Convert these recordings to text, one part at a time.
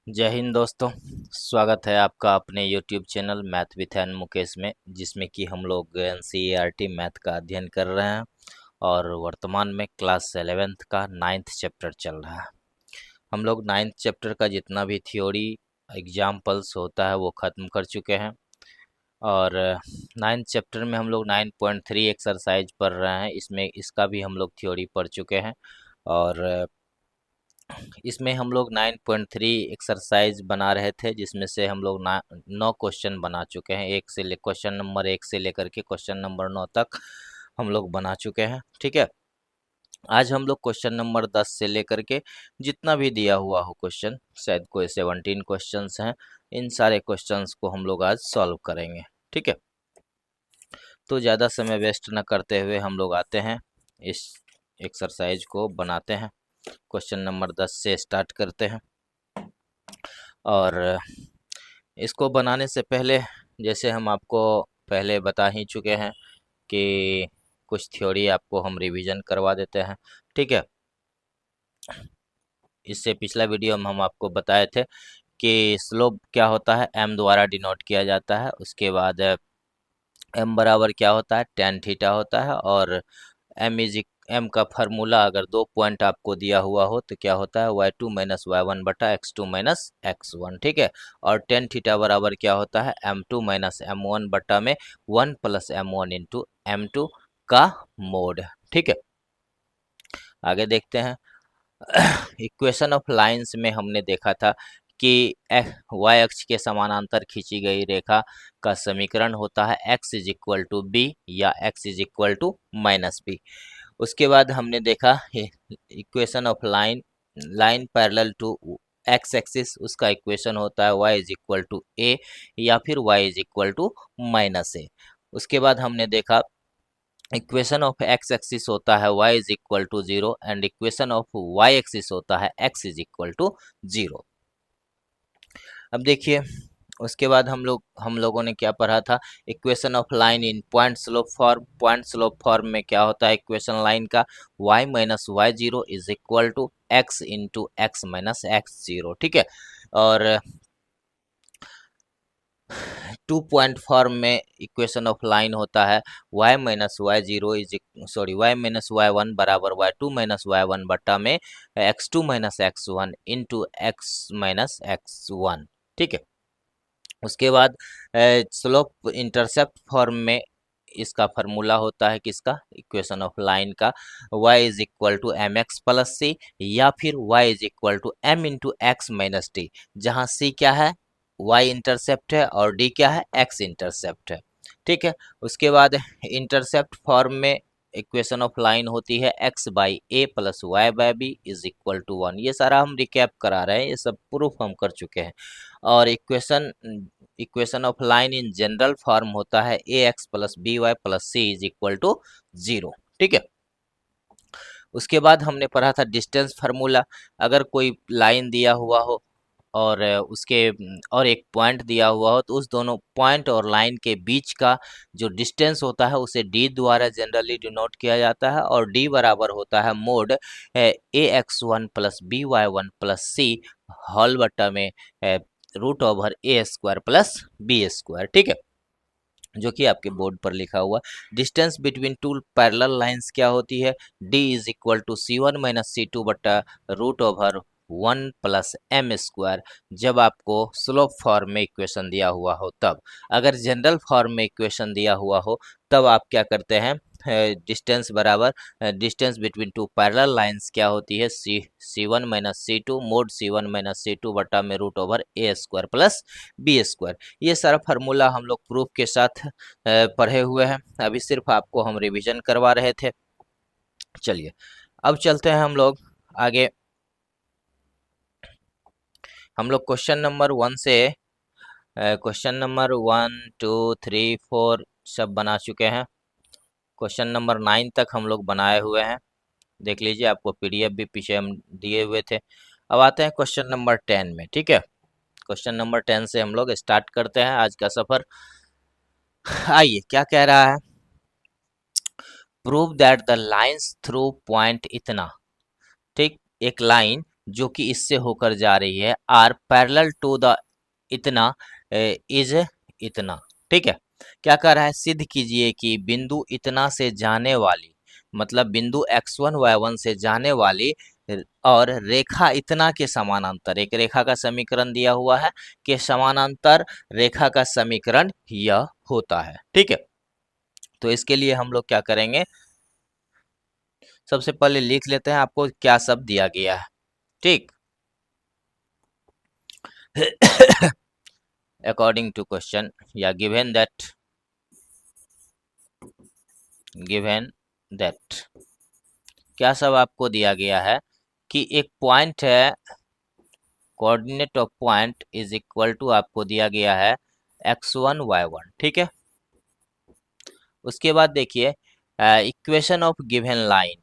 जय हिंद दोस्तों। स्वागत है आपका अपने YouTube channel math with an Mukesh में, जिसमें कि हम लोग NCERT मैथ का अध्ययन कर रहे हैं और वर्तमान में क्लास 11th का 9th चैप्टर चल रहा है। हम लोग 9th चैप्टर का जितना भी थ्योरी एग्जाम्पल्स होता है वो ख़त्म कर चुके हैं और 9th चैप्टर में हम लोग 9.3 एक्सरसाइज पढ़ रहे हैं। इसमें इसका भी हम लोग थ्योरी पढ़ चुके हैं और इसमें हम लोग 9.3 एक्सरसाइज बना रहे थे, जिसमें से हम लोग 9 क्वेश्चन बना चुके हैं। क्वेश्चन नंबर 1 से लेकर के क्वेश्चन नंबर 9 तक हम लोग बना चुके हैं। ठीक है, आज हम लोग क्वेश्चन नंबर 10 से लेकर के जितना भी दिया हुआ हो क्वेश्चन, शायद कोई 17 क्वेश्चंस हैं, इन सारे क्वेश्चंस को हम लोग आज सॉल्व करेंगे। ठीक है, तो ज़्यादा समय वेस्ट न करते हुए हम लोग आते हैं, इस एक्सरसाइज को बनाते हैं। क्वेश्चन नंबर 10 से स्टार्ट करते हैं और इसको बनाने से पहले, जैसे हम आपको पहले बता ही चुके हैं कि कुछ थ्योरी आपको हम रिवीजन करवा देते हैं। ठीक है, इससे पिछला वीडियो में हम आपको बताए थे कि स्लोप क्या होता है, m द्वारा डिनोट किया जाता है। उसके बाद m बराबर क्या होता है, tan थीटा होता है। और m का फार्मूला अगर 2 पॉइंट आपको दिया हुआ हो तो क्या होता है, y2 माइनस y1 बटा x2 माइनस x1। ठीक है, और tan थीटा बराबर क्या होता है, m2 माइनस m1 बटा में 1 प्लस m1 इंटू m2 का मोड। ठीक है, आगे देखते हैं। इक्वेशन ऑफ लाइंस में हमने देखा था कि y अक्ष के समानांतर खींची गई रेखा का समीकरण होता है x is equal to B या x is equal to minus B. उसके बाद हमने देखा equation of line parallel to X axis, उसका इक्वेशन होता है y is equal to A या फिर y is equal to minus A. उसके बाद हमने देखा इक्वेशन ऑफ एक्स एक्सिस होता है y is equal to 0 and equation of y axis होता है x इज इक्वल टू 0। अब देखिए, उसके बाद हम लोगों ने क्या पढ़ा था, equation of line in point slope form. Point slope form में क्या होता है, इक्वेशन लाइन का y minus y zero is equal to x into x minus x zero. ठीक है, और 2 पॉइंट फॉर्म में इक्वेशन ऑफ लाइन होता है y minus y zero y minus y one बराबर y2 माइनस वाई वन बटा में x2 minus x one into x minus x one. ठीक है, उसके बाद स्लोप इंटरसेप्ट फॉर्म में इसका फार्मूला होता है किसका, इक्वेशन ऑफ लाइन का y is equal to M X plus C या फिर y is equal to m into x minus D, जहाँ c क्या है, y इंटरसेप्ट है और d क्या है, x इंटरसेप्ट है। ठीक है, उसके बाद इंटरसेप्ट फॉर्म में इक्वेशन ऑफ लाइन होती है x by a plus y by b is equal to 1। ये सारा हम रिकैप करा रहे हैं, ये सब प्रूफ हम कर चुके हैं। और equation of line in general form होता है A X plus B Y plus C is equal to 0। ठीक है, उसके बाद हमने पढ़ा था डिस्टेंस फार्मूला। अगर कोई लाइन दिया हुआ हो और और एक पॉइंट दिया हुआ हो, तो उस दोनों पॉइंट और लाइन के बीच का जो डिस्टेंस होता है उसे d द्वारा जनरली डिनोट किया जाता है और d बराबर होता है mod A X one plus B Y one plus C whole बट्टा में root over A square plus B square. ठीक है, जो कि आपके बोर्ड पर लिखा हुआ। Distance between two parallel lines क्या होती है, d is equal to C one minus C two बटा root over 1 plus M square, जब आपको स्लोप फॉर्म में इक्वेशन दिया हुआ हो तब। अगर जनरल फॉर्म में इक्वेशन दिया हुआ हो तब आप क्या करते हैं, डिस्टेंस बराबर distance between two parallel lines क्या होती है, C one minus C two mod C one minus C two बटा में root over A square plus B square. ये सारा फार्मूला हम लोग प्रूफ के साथ पढ़े हुए हैं, अभी सिर्फ आपको हम रिवीजन करवा रहे थे। चलिए अब चलते हैं हम लोग आगे। हम लोग क्वेश्चन नंबर 1 से क्वेश्चन नंबर 1 2 3 4 सब बना चुके हैं। क्वेश्चन नंबर 9 तक हम लोग बनाए हुए हैं, देख लीजिए, आपको पीडीएफ भी पीछे हम दिए हुए थे। अब आते हैं क्वेश्चन नंबर 10 में। ठीक है, क्वेश्चन नंबर 10 से हम लोग स्टार्ट करते हैं आज का सफर। आइए, क्या कह रहा है, prove that the lines through point इतना। ठीक, एक लाइन जो कि इससे होकर जा रही है आर पैरेलल टू द इतना इज इतना। ठीक है, क्या कह रहा है, सिद्ध कीजिए कि बिंदु इतना से जाने वाली, मतलब बिंदु x1 y1 से जाने वाली और रेखा इतना के समानांतर, एक रेखा का समीकरण दिया हुआ है कि समानांतर रेखा का समीकरण यह होता है। ठीक है, तो इसके लिए हम लोग क्या करेंगे, सबसे पहले लिख लेते हैं आपको क्या सब दिया गया है। ठीक, according to question, yeah, given that क्या सब आपको दिया गया है कि एक पॉइंट है, coordinate of point is equal to आपको दिया गया है x1 y1। ठीक है, उसके बाद देखिए equation of given line,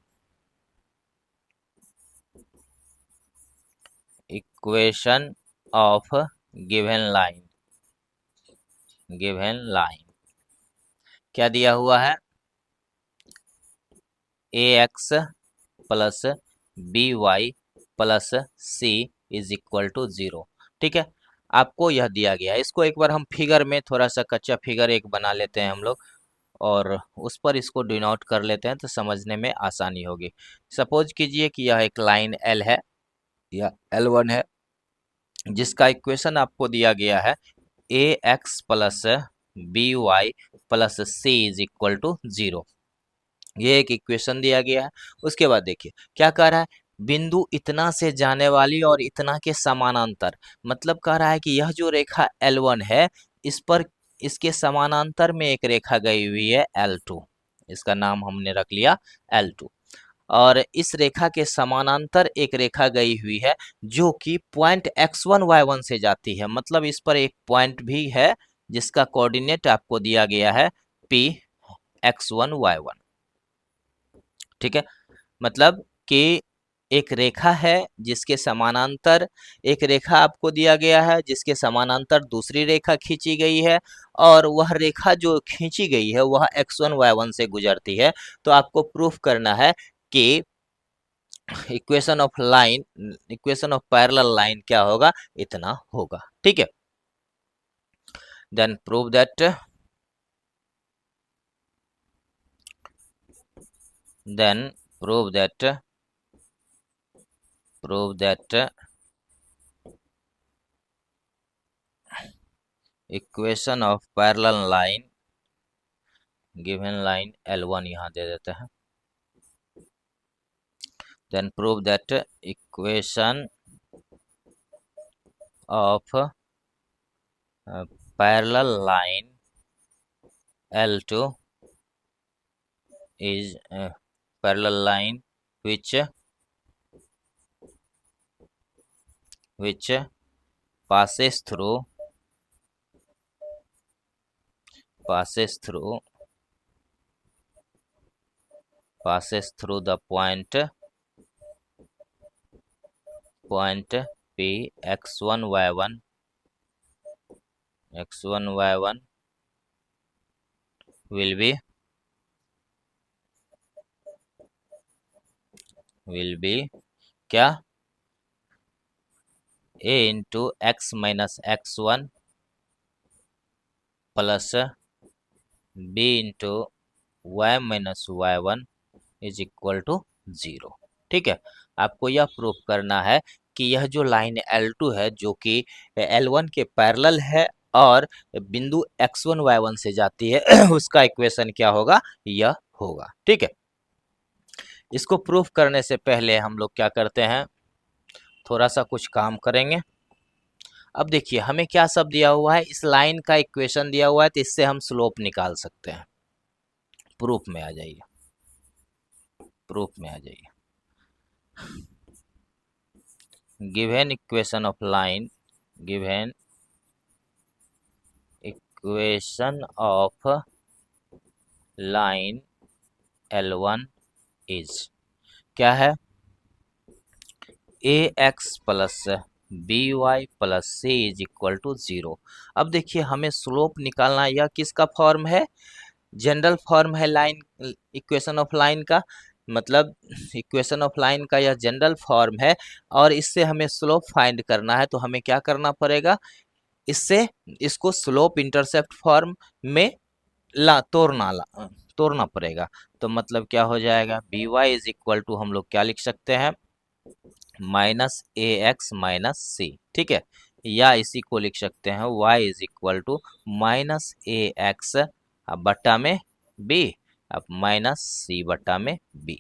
equation of given line, given line क्या दिया हुआ है, ax plus by plus c is equal to 0। ठीक है, आपको यह दिया गया है। इसको एक बार हम फिगर में थोड़ा सा कच्चा फिगर एक बना लेते हैं हम लोग, और उस पर इसको डिनोट कर लेते हैं तो समझने में आसानी होगी। सपोज कीजिए कि यह एक लाइन L है या L1 है, जिसका इक्वेशन आपको दिया गया है ax plus by plus c is equal to 0। ये एक इक्वेशन दिया गया है। उसके बाद देखिए क्या कह रहा है, बिंदु इतना से जाने वाली और इतना के समानांतर, मतलब कह रहा है कि यह जो रेखा L1 है, इस पर इसके समानांतर में एक रेखा गई हुई है L2, इसका नाम हमने रख लिया L2, और इस रेखा के समानांतर एक रेखा गई हुई है जो कि पॉइंट x1 y1 से जाती है, मतलब इस पर एक पॉइंट भी है जिसका कोऑर्डिनेट आपको दिया गया है p x1 y1। ठीक है, मतलब कि एक रेखा है जिसके समानांतर एक रेखा आपको दिया गया है, जिसके समानांतर दूसरी रेखा खींची गई है, और वह रेखा जो खींची गई है वह x1 y1 से गुजरती है। तो आपको प्रूफ करना है कि equation of line, equation of parallel line क्या होगा, इतना होगा। ठीक है, then prove that, then prove that equation of parallel line, given line L1 यहाँ दे देते हैं, then prove that equation of parallel line L2 is parallel line which passes through the point P x1 y1 will be क्या, a into x minus x1 plus b into y minus y1 is equal to 0। ठीक है, आपको यह proof करना है कि यह जो लाइन L2 है जो कि L1 के पैरेलल है और बिंदु x1 y1 से जाती है उसका इक्वेशन क्या होगा, यह होगा। ठीक है, इसको प्रूफ करने से पहले हम लोग क्या करते हैं, थोड़ा सा कुछ काम करेंगे। अब देखिए हमें क्या सब दिया हुआ है, इस लाइन का इक्वेशन दिया हुआ है, तो इससे हम स्लोप निकाल सकते हैं। प्रूफ में आ जाइए, प्रूफ में आ जाइए। Given equation of line, given equation of line L1 is क्या है, ax plus by plus c is equal to 0। अब देखिए हमें स्लोप निकालना है, यह किसका फॉर्म है, जनरल फॉर्म है लाइन, इक्वेशन ऑफ लाइन का, मतलब इक्वेशन ऑफ लाइन का यह जनरल फॉर्म है और इससे हमें स्लोप फाइंड करना है, तो हमें क्या करना पड़ेगा, इससे इसको स्लोप इंटरसेप्ट फॉर्म में तोड़ना पड़ेगा। तो मतलब क्या हो जाएगा, b y is equal to हम लोग क्या लिख सकते हैं, minus a x minus c, ठीक है, या इसी को लिख सकते हैं y is equal to minus a x बट्टा में b, अब माइनस सी बट्टा में b।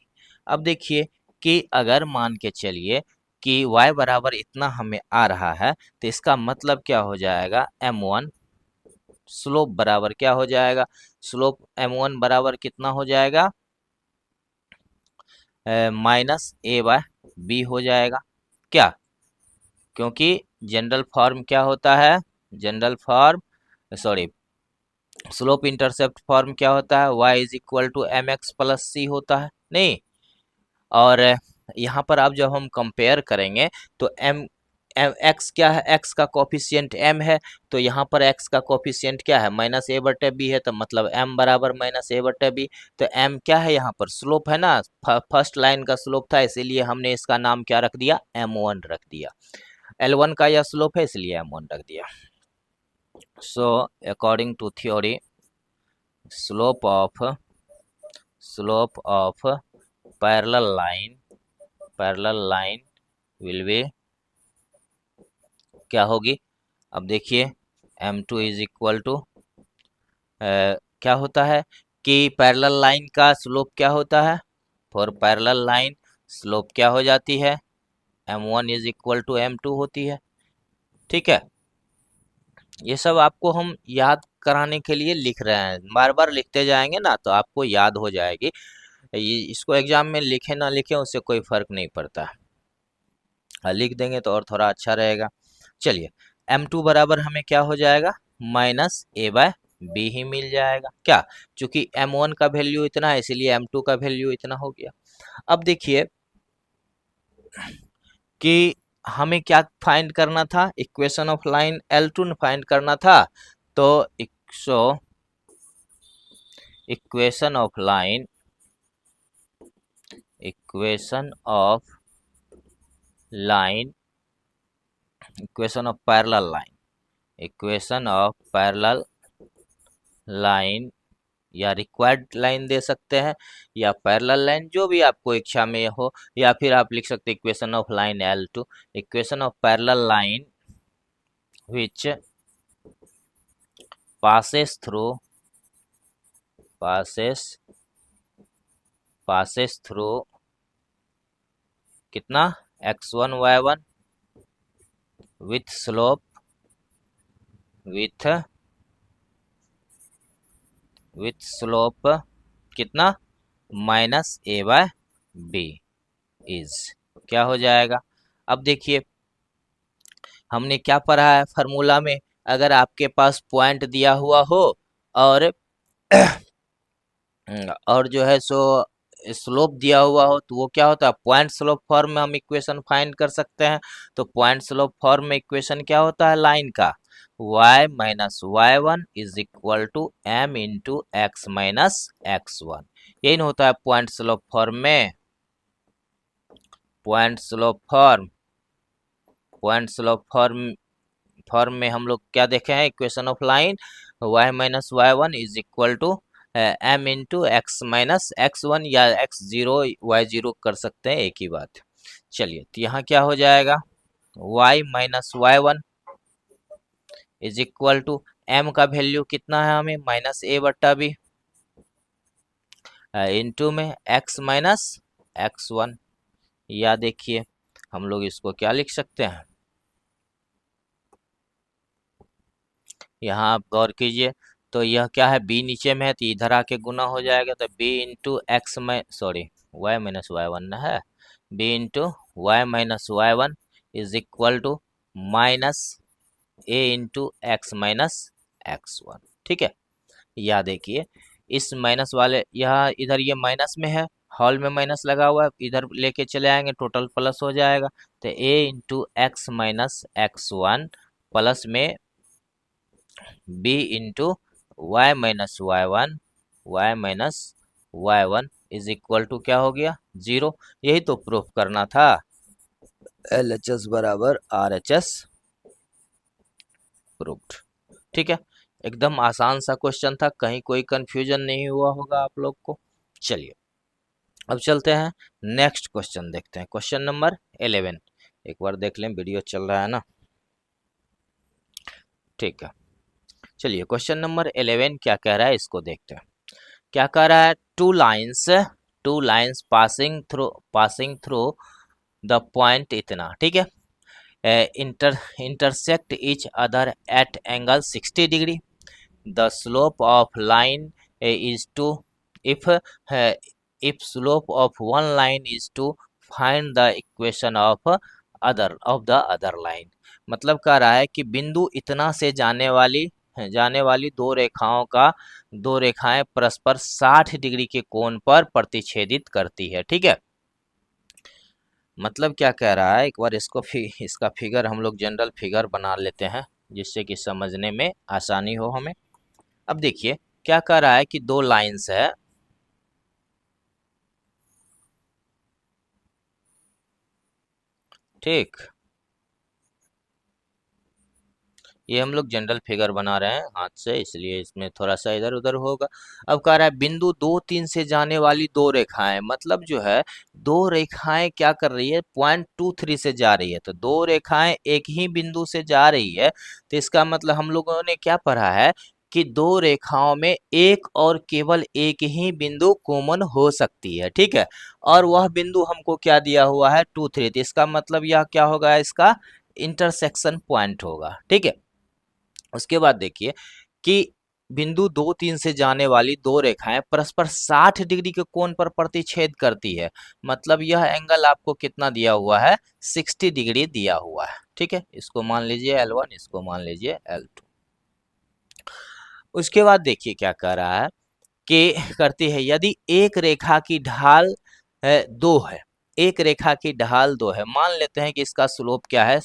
अब देखिए कि अगर मान के चलिए कि y बराबर इतना हमें आ रहा है, तो इसका मतलब क्या हो जाएगा, m1 स्लोप बराबर क्या हो जाएगा, स्लोप m1 बराबर कितना हो जाएगा, माइनस ए बाय बी हो जाएगा क्या, क्योंकि जनरल फॉर्म क्या होता है, general form sorry slope intercept form क्या होता है, y is equal to M X plus C होता है नहीं। और यहाँ पर अब जब हम कंपेयर करेंगे तो एक्स क्या है, एक्स का कोफिशिएंट m है, तो यहाँ पर x का कोफिशिएंट क्या है, माइनस ए बटे बी है, तो मतलब m बराबर माइनस ए बटे बी। तो m क्या है, यहाँ पर स्लोप है ना, फर्स्ट लाइन का स्लोप था, इसीलिए हमने इसका नाम क्या रख दिया, m1 रख दिया। L1 का यह स्लोप है, इसलिए m1 रख दिया। So according to theory slope of parallel line will be क्या होगी, अब देखिए m2 इज इक्वल टू क्या होता है कि पैरेलल लाइन का स्लोप क्या होता है, फॉर पैरेलल लाइन स्लोप क्या हो जाती है, m1 is equal to m2 होती है, ठीक है। ये सब आपको हम याद कराने के लिए लिख रहे हैं, बार बार लिखते जाएंगे ना तो आपको याद हो जाएगी, ये इसको एग्जाम में लिखे ना लिखे उससे कोई फर्क नहीं पड़ता, लिख देंगे तो और थोड़ा अच्छा रहेगा। चलिए m2 बराबर हमें क्या हो जाएगा, माइनस ए बाय बी ही मिल जाएगा क्या, क्योंकि m1 का वैल्यू इतना है इसीलिए m2 का वैल्यू इतना हो गया। अब देखिए कि हमें क्या फाइंड करना था, equation of line L2 find करना था, तो equation of line equation of line equation of parallel line या रिक्वायर्ड लाइन दे सकते हैं, या पैरेलल लाइन, जो भी आपको इच्छा में हो, या फिर आप लिख सकते हैं equation of line L2, equation of parallel line which passes through कितना x1 y1 with slope कितना minus a by b is क्या हो जाएगा। अब देखिए हमने क्या पढ़ा है फार्मूला में, अगर आपके पास पॉइंट दिया हुआ हो और और जो है सो स्लोप दिया हुआ हो, तो वो क्या होता है, पॉइंट स्लोप फॉर्म में हम इक्वेशन फाइंड कर सकते हैं। तो पॉइंट स्लोप फॉर्म में इक्वेशन क्या होता है लाइन का, y minus y one is equal to m into x minus x one, यही होता है पॉइंट स्लोप फॉर्म में। पॉइंट स्लोप फॉर्म में हम लोग क्या देखे हैं, equation of line y minus y one is equal to m into x minus x one, या x0 y0 कर सकते हैं, एक ही बात। चलिए तो यहाँ क्या हो जाएगा, y minus y one is equal to m का वैल्यू कितना है हमें, माइनस ए बट्टा बी, इंटू में x माइनस एक्स वन, या देखिए हम लोग इसको क्या लिख सकते हैं, यहाँ आप गौर कीजिए, तो यह क्या है, b नीचे में है तो इधर आके गुना हो जाएगा, तो b इंटू एक्स में sorry y minus y one ना है, b into y minus y one is equal to minus a into x minus x one, ठीक है। या देखिए इस माइनस वाले यहाँ इधर ये माइनस में है, हॉल में माइनस लगा हुआ है, इधर लेके चले आएंगे टोटल प्लस हो जाएगा, तो a into x minus x one plus में b into y minus y one is equal to क्या हो गया 0। यही तो प्रूफ करना था, LHS बराबर RHS प्रूफ्ड। ठीक है, एकदम आसान सा क्वेश्चन था, कहीं कोई कंफ्यूजन नहीं हुआ होगा आप लोग को। चलिए अब चलते हैं नेक्स्ट क्वेश्चन देखते हैं, क्वेश्चन नंबर 11। एक बार देख लें, वीडियो चल रहा है ना। ठीक है, चलिए क्वेश्चन नंबर 11 क्या कह रहा है इसको देखते हैं। क्या कह रहा है, two lines passing through the point इतना, ठीक है, intersect each other at angle 60 degree. The slope of line is to if if slope of one line is to find the equation of the other line। मतलब कह रहा है कि बिंदु इतना से जाने वाली दो रेखाएं परस्पर 60 डिग्री के कोण पर प्रतिच्छेदित करती है। ठीक है, मतलब क्या कह रहा है, एक बार इसका फिगर हम लोग जनरल फिगर बना लेते हैं जिससे कि समझने में आसानी हो हमें। अब देखिए क्या कह रहा है कि दो लाइंस है, ठीक, ये हम लोग जनरल फिगर बना रहे हैं हाथ से, इसलिए इसमें थोड़ा सा इधर उधर होगा। अब कह रहा है बिंदु 2 3 से जाने वाली दो रेखाएं, मतलब जो है दो रेखाएं क्या कर रही है, पॉइंट 2 3 से जा रही है, तो दो रेखाएं एक ही बिंदु से जा रही है, तो इसका मतलब हम लोगों ने क्या पढ़ा है कि दो रेखाओं में एक और केवल एक ही बिंदु कॉमन हो सकती है। ठीक है, और वह बिंदु हमको क्या दिया हुआ है 2 3, तो इसका मतलब यह क्या होगा, इसका इंटरसेक्शन पॉइंट होगा। ठीक है, उसके बाद देखिए कि बिंदु 2 3 से जाने वाली दो रेखाएं परस्पर 60 डिग्री के कोण पर प्रतिच्छेद करती है, मतलब यह एंगल आपको कितना दिया हुआ है, 60 डिग्री दिया हुआ है। ठीक है, इसको मान लीजिए L1, इसको मान लीजिए L2। उसके बाद देखिए क्या कह रहा है कि करती है, यदि एक रेखा की ढाल 2 है, एक रेखा की ढाल 2 है, मान लेते हैं कि इसका स्लोप क्या है,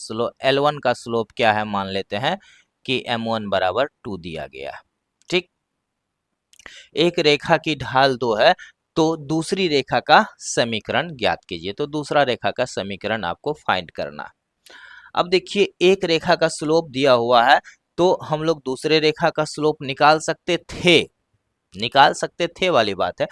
L1 का स्लोप क्या है, मान लेते हैं कि M1 बराबर 2 दिया गया है। ठीक, एक रेखा की ढाल 2 है, तो दूसरी रेखा का समीकरण ज्ञात कीजिए, तो दूसरा रेखा का समीकरण आपको फाइंड करना है। अब देखिए एक रेखा का स्लोप दिया हुआ है, तो हम लोग दूसरे रेखा का स्लोप निकाल सकते थे वाली बात है।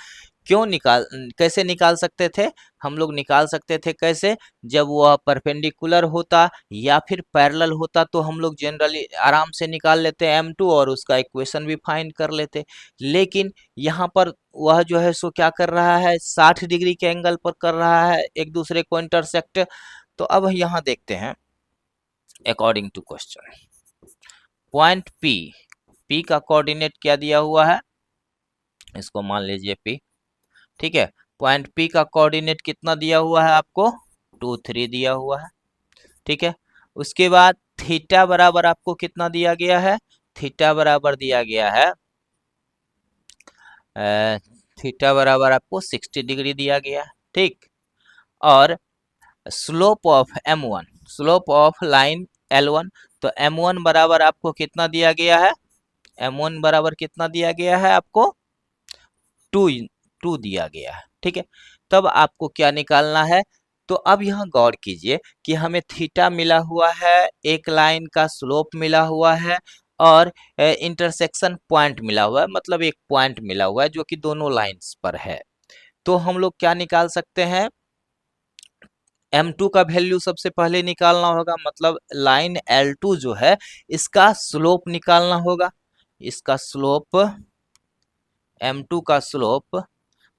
कैसे निकाल सकते थे, हम लोग निकाल सकते थे कैसे, जब वह परपेंडिकुलर होता या फिर पैरेलल होता तो हम लोग जनरली आराम से निकाल लेते M2 और उसका इक्वेशन भी फाइंड कर लेते। लेकिन यहाँ पर वह जो है सो क्या कर रहा है, 60 डिग्री के एंगल पर कर रहा है, एक दूसरे को इंटरसेक्ट। तो अब यहाँ देखते हैं according to question, point P का कोऑर्डिनेट क्या दिया हुआ है, इसको मान लीजिए P। ठीक है, पॉइंट P का कोऑर्डिनेट कितना दिया हुआ है आपको, 2 3 दिया हुआ है। ठीक है, उसके बाद थीटा बराबर आपको कितना दिया गया है, थीटा बराबर दिया गया है थीटा बराबर आपको 60 डिग्री दिया गया है। ठीक, और स्लोप ऑफ लाइन L1, तो M1 बराबर आपको कितना दिया गया है, M1 बराबर कितना दिया गया है आपको, 2 दिया गया है। ठीक है, तब आपको क्या निकालना है, तो अब यहाँ गौर कीजिए कि हमें थीटा मिला हुआ है, एक लाइन का स्लोप मिला हुआ है, और इंटरसेक्शन पॉइंट मिला हुआ है, मतलब एक पॉइंट मिला हुआ है जो कि दोनों लाइंस पर है। तो हम लोग क्या निकाल सकते हैं, M2 का वैल्यू सबसे पहले निकालना होगा, मतलब लाइन L2 जो है इसका स्लोप निकालना होगा, इसका स्लोप M2 का स्लोप,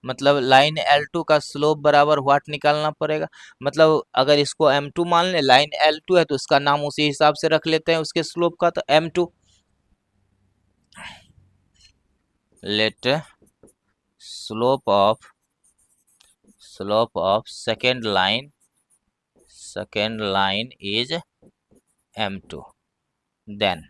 मतलब लाइन L2 का स्लोप बराबर व्हाट निकालना पड़ेगा, मतलब अगर इसको M2 मान ले, लाइन L2 है तो इसका नाम उसी हिसाब से रख लेते हैं उसके स्लोप का, तो M2 let slope of second line is M2। Then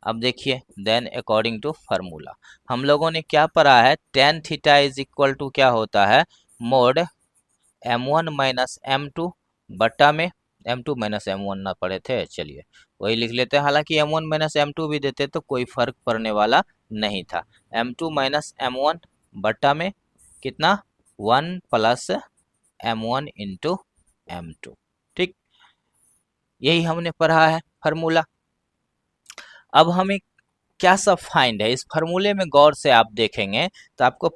अब देखिए, देन अकॉर्डिंग टू फार्मूला हम लोगों ने क्या पढ़ा है, tan theta is equal to क्या होता है, मोड M1 माइनस M2 बट्टा में M2 माइनस M1 ना पढ़े थे, चलिए वही लिख लेते हैं, हालांकि M1 माइनस M2 भी देते तो कोई फर्क पड़ने वाला नहीं था। M2 माइनस M1 बट्टा में कितना 1 प्लस m1 इंटू m2। ठीक, यही हमने पढ़ा है फार्मूला। अब हमें क्या सब फाइंड है, इस फार्मूले में गौर से आप देखेंगे तो आपको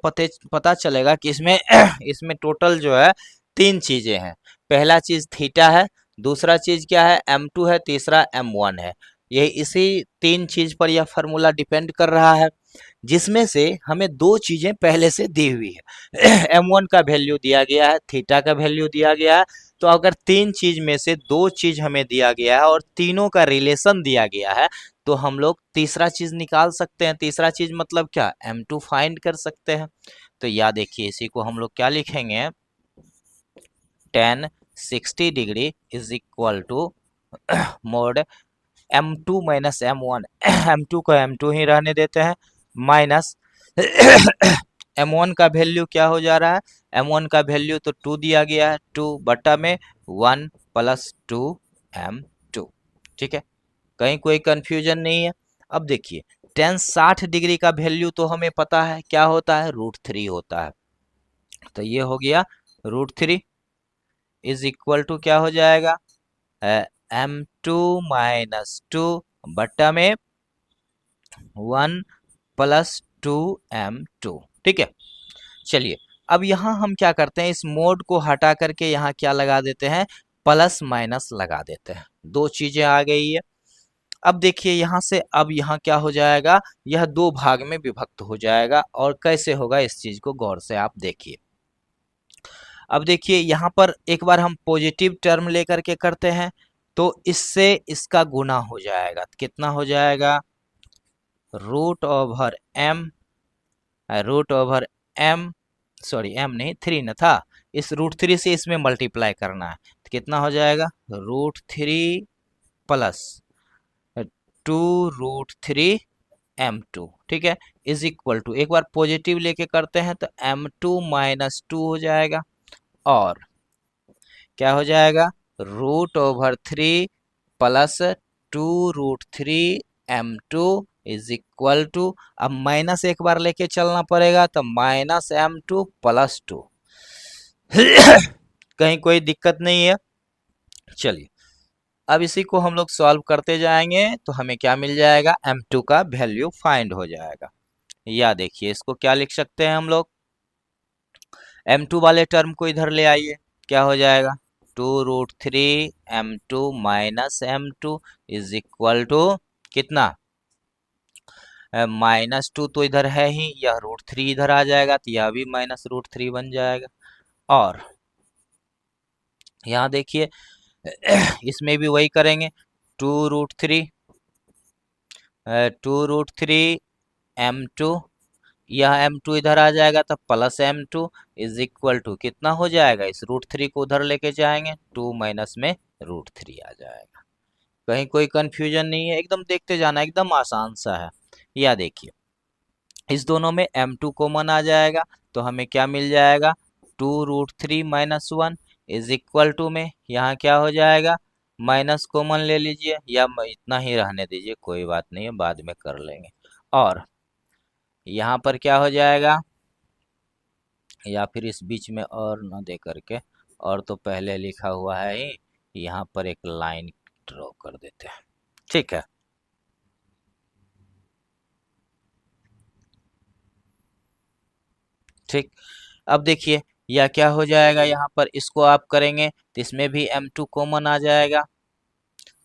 पता चलेगा कि इसमें इसमें टोटल जो है 3 चीजें हैं। पहला चीज थीटा है, दूसरा चीज क्या है m2 है, तीसरा m1 है। ये इसी 3 चीज पर यह फार्मूला डिपेंड कर रहा है, जिसमें से हमें 2 चीजें पहले से दी हुई है। m1 का वैल्यू दिया गया है, थीटा का वैल्यू दिया गया है। तो अगर 3 चीज में से 2 चीज हमें दिया गया है और तीनों का रिलेशन दिया गया है, तो हम लोग तीसरा चीज निकाल सकते हैं। तीसरा चीज मतलब क्या, m2 फाइंड कर सकते हैं। तो या देखिए इसी को हम लोग क्या लिखेंगे, tan 60 degree is equal to mod m2 minus m1, m2 को m2 ही रहने देते हैं, माइनस m1 का वैल्यू क्या हो जा रहा है, m1 का वैल्यू तो 2 दिया गया है, 2 बटा में 1 प्लस 2 m2। ठीक है, कहीं कोई कंफ्यूजन नहीं है। अब देखिए tan 60 डिग्री का वैल्यू तो हमें पता है क्या होता है, √3 होता है। तो ये हो गया √3 इज इक्वल टू क्या हो जाएगा, m2 माइनस 2 बट्टा में 1 प्लस 2 m2। ठीक है, चलिए अब यहाँ हम क्या करते हैं, इस मोड को हटा करके यहाँ क्या लगा देते हैं, प्लस माइनस लगा देते हैं। 2 चीजें आ गई है। अब देखिए यहाँ से, अब यहाँ क्या हो जाएगा, यह 2 भाग में विभक्त हो जाएगा। और कैसे होगा इस चीज को गौर से आप देखिए। अब देखिए यहाँ पर एक बार हम पॉजिटिव टर्म लेकर के करते हैं तो इससे इसका गुना हो जाएगा। कितना हो जाएगा, √m सॉरी m नहीं 3 न था, इस √3 से इसमें मल्टीप्लाई करना है। तो कितना हो जाएगा, √3 प्लस 2√3m2। ठीक है, इज इक्वल टू, एक बार पॉजिटिव लेके करते हैं तो m2 माइनस 2 हो जाएगा, और क्या हो जाएगा, √3 plus 2√3m2 is equal to, अब माइनस एक बार लेके चलना पड़ेगा तो माइनस m2 प्लस 2। कहीं कोई दिक्कत नहीं है। चलिए अब इसी को हम लोग सॉल्व करते जाएंगे तो हमें क्या मिल जाएगा, m2 का वैल्यू फाइंड हो जाएगा। या देखिए इसको क्या लिख सकते हैं हम लोग, m2 वाले टर्म को इधर ले आइए, क्या हो जाएगा, 2√3m2 minus m2 is equal to कितना, -2 तो इधर है ही, यह √3 इधर आ जाएगा तो यह भी -√3 बन जाएगा। और यहाँ देखिए इसमें भी वही करेंगे, 2√3 यह m2 इधर आ जाएगा तो plus m2 is equal to कितना हो जाएगा, इस √3 को उधर लेके जाएंगे 2 माइनस में √3 आ जाएगा। कहीं कोई कंफ्यूजन नहीं है, एकदम देखते जाना, एकदम आसान सा है। या देखिए इस दोनों में m2 कॉमन आ जाएगा तो हमें क्या मिल जाएगा, 2√3 माइनस 1 इज इक्वल टू में यहाँ क्या हो जाएगा, माइनस कॉमन ले लीजिए, या इतना ही रहने दीजिए, कोई बात नहीं है, बाद में कर लेंगे। और यहाँ पर क्या हो जाएगा, या फिर इस बीच में और न दे करके, और तो पहले लिखा हुआ है ही, यहाँ पर एक लाइन ड्रॉ कर देते हैं। ठीक है, ठीक। अब देखिए यह क्या हो जाएगा, यहाँ पर इसको आप करेंगे तो इसमें भी m2 कॉमन आ जाएगा,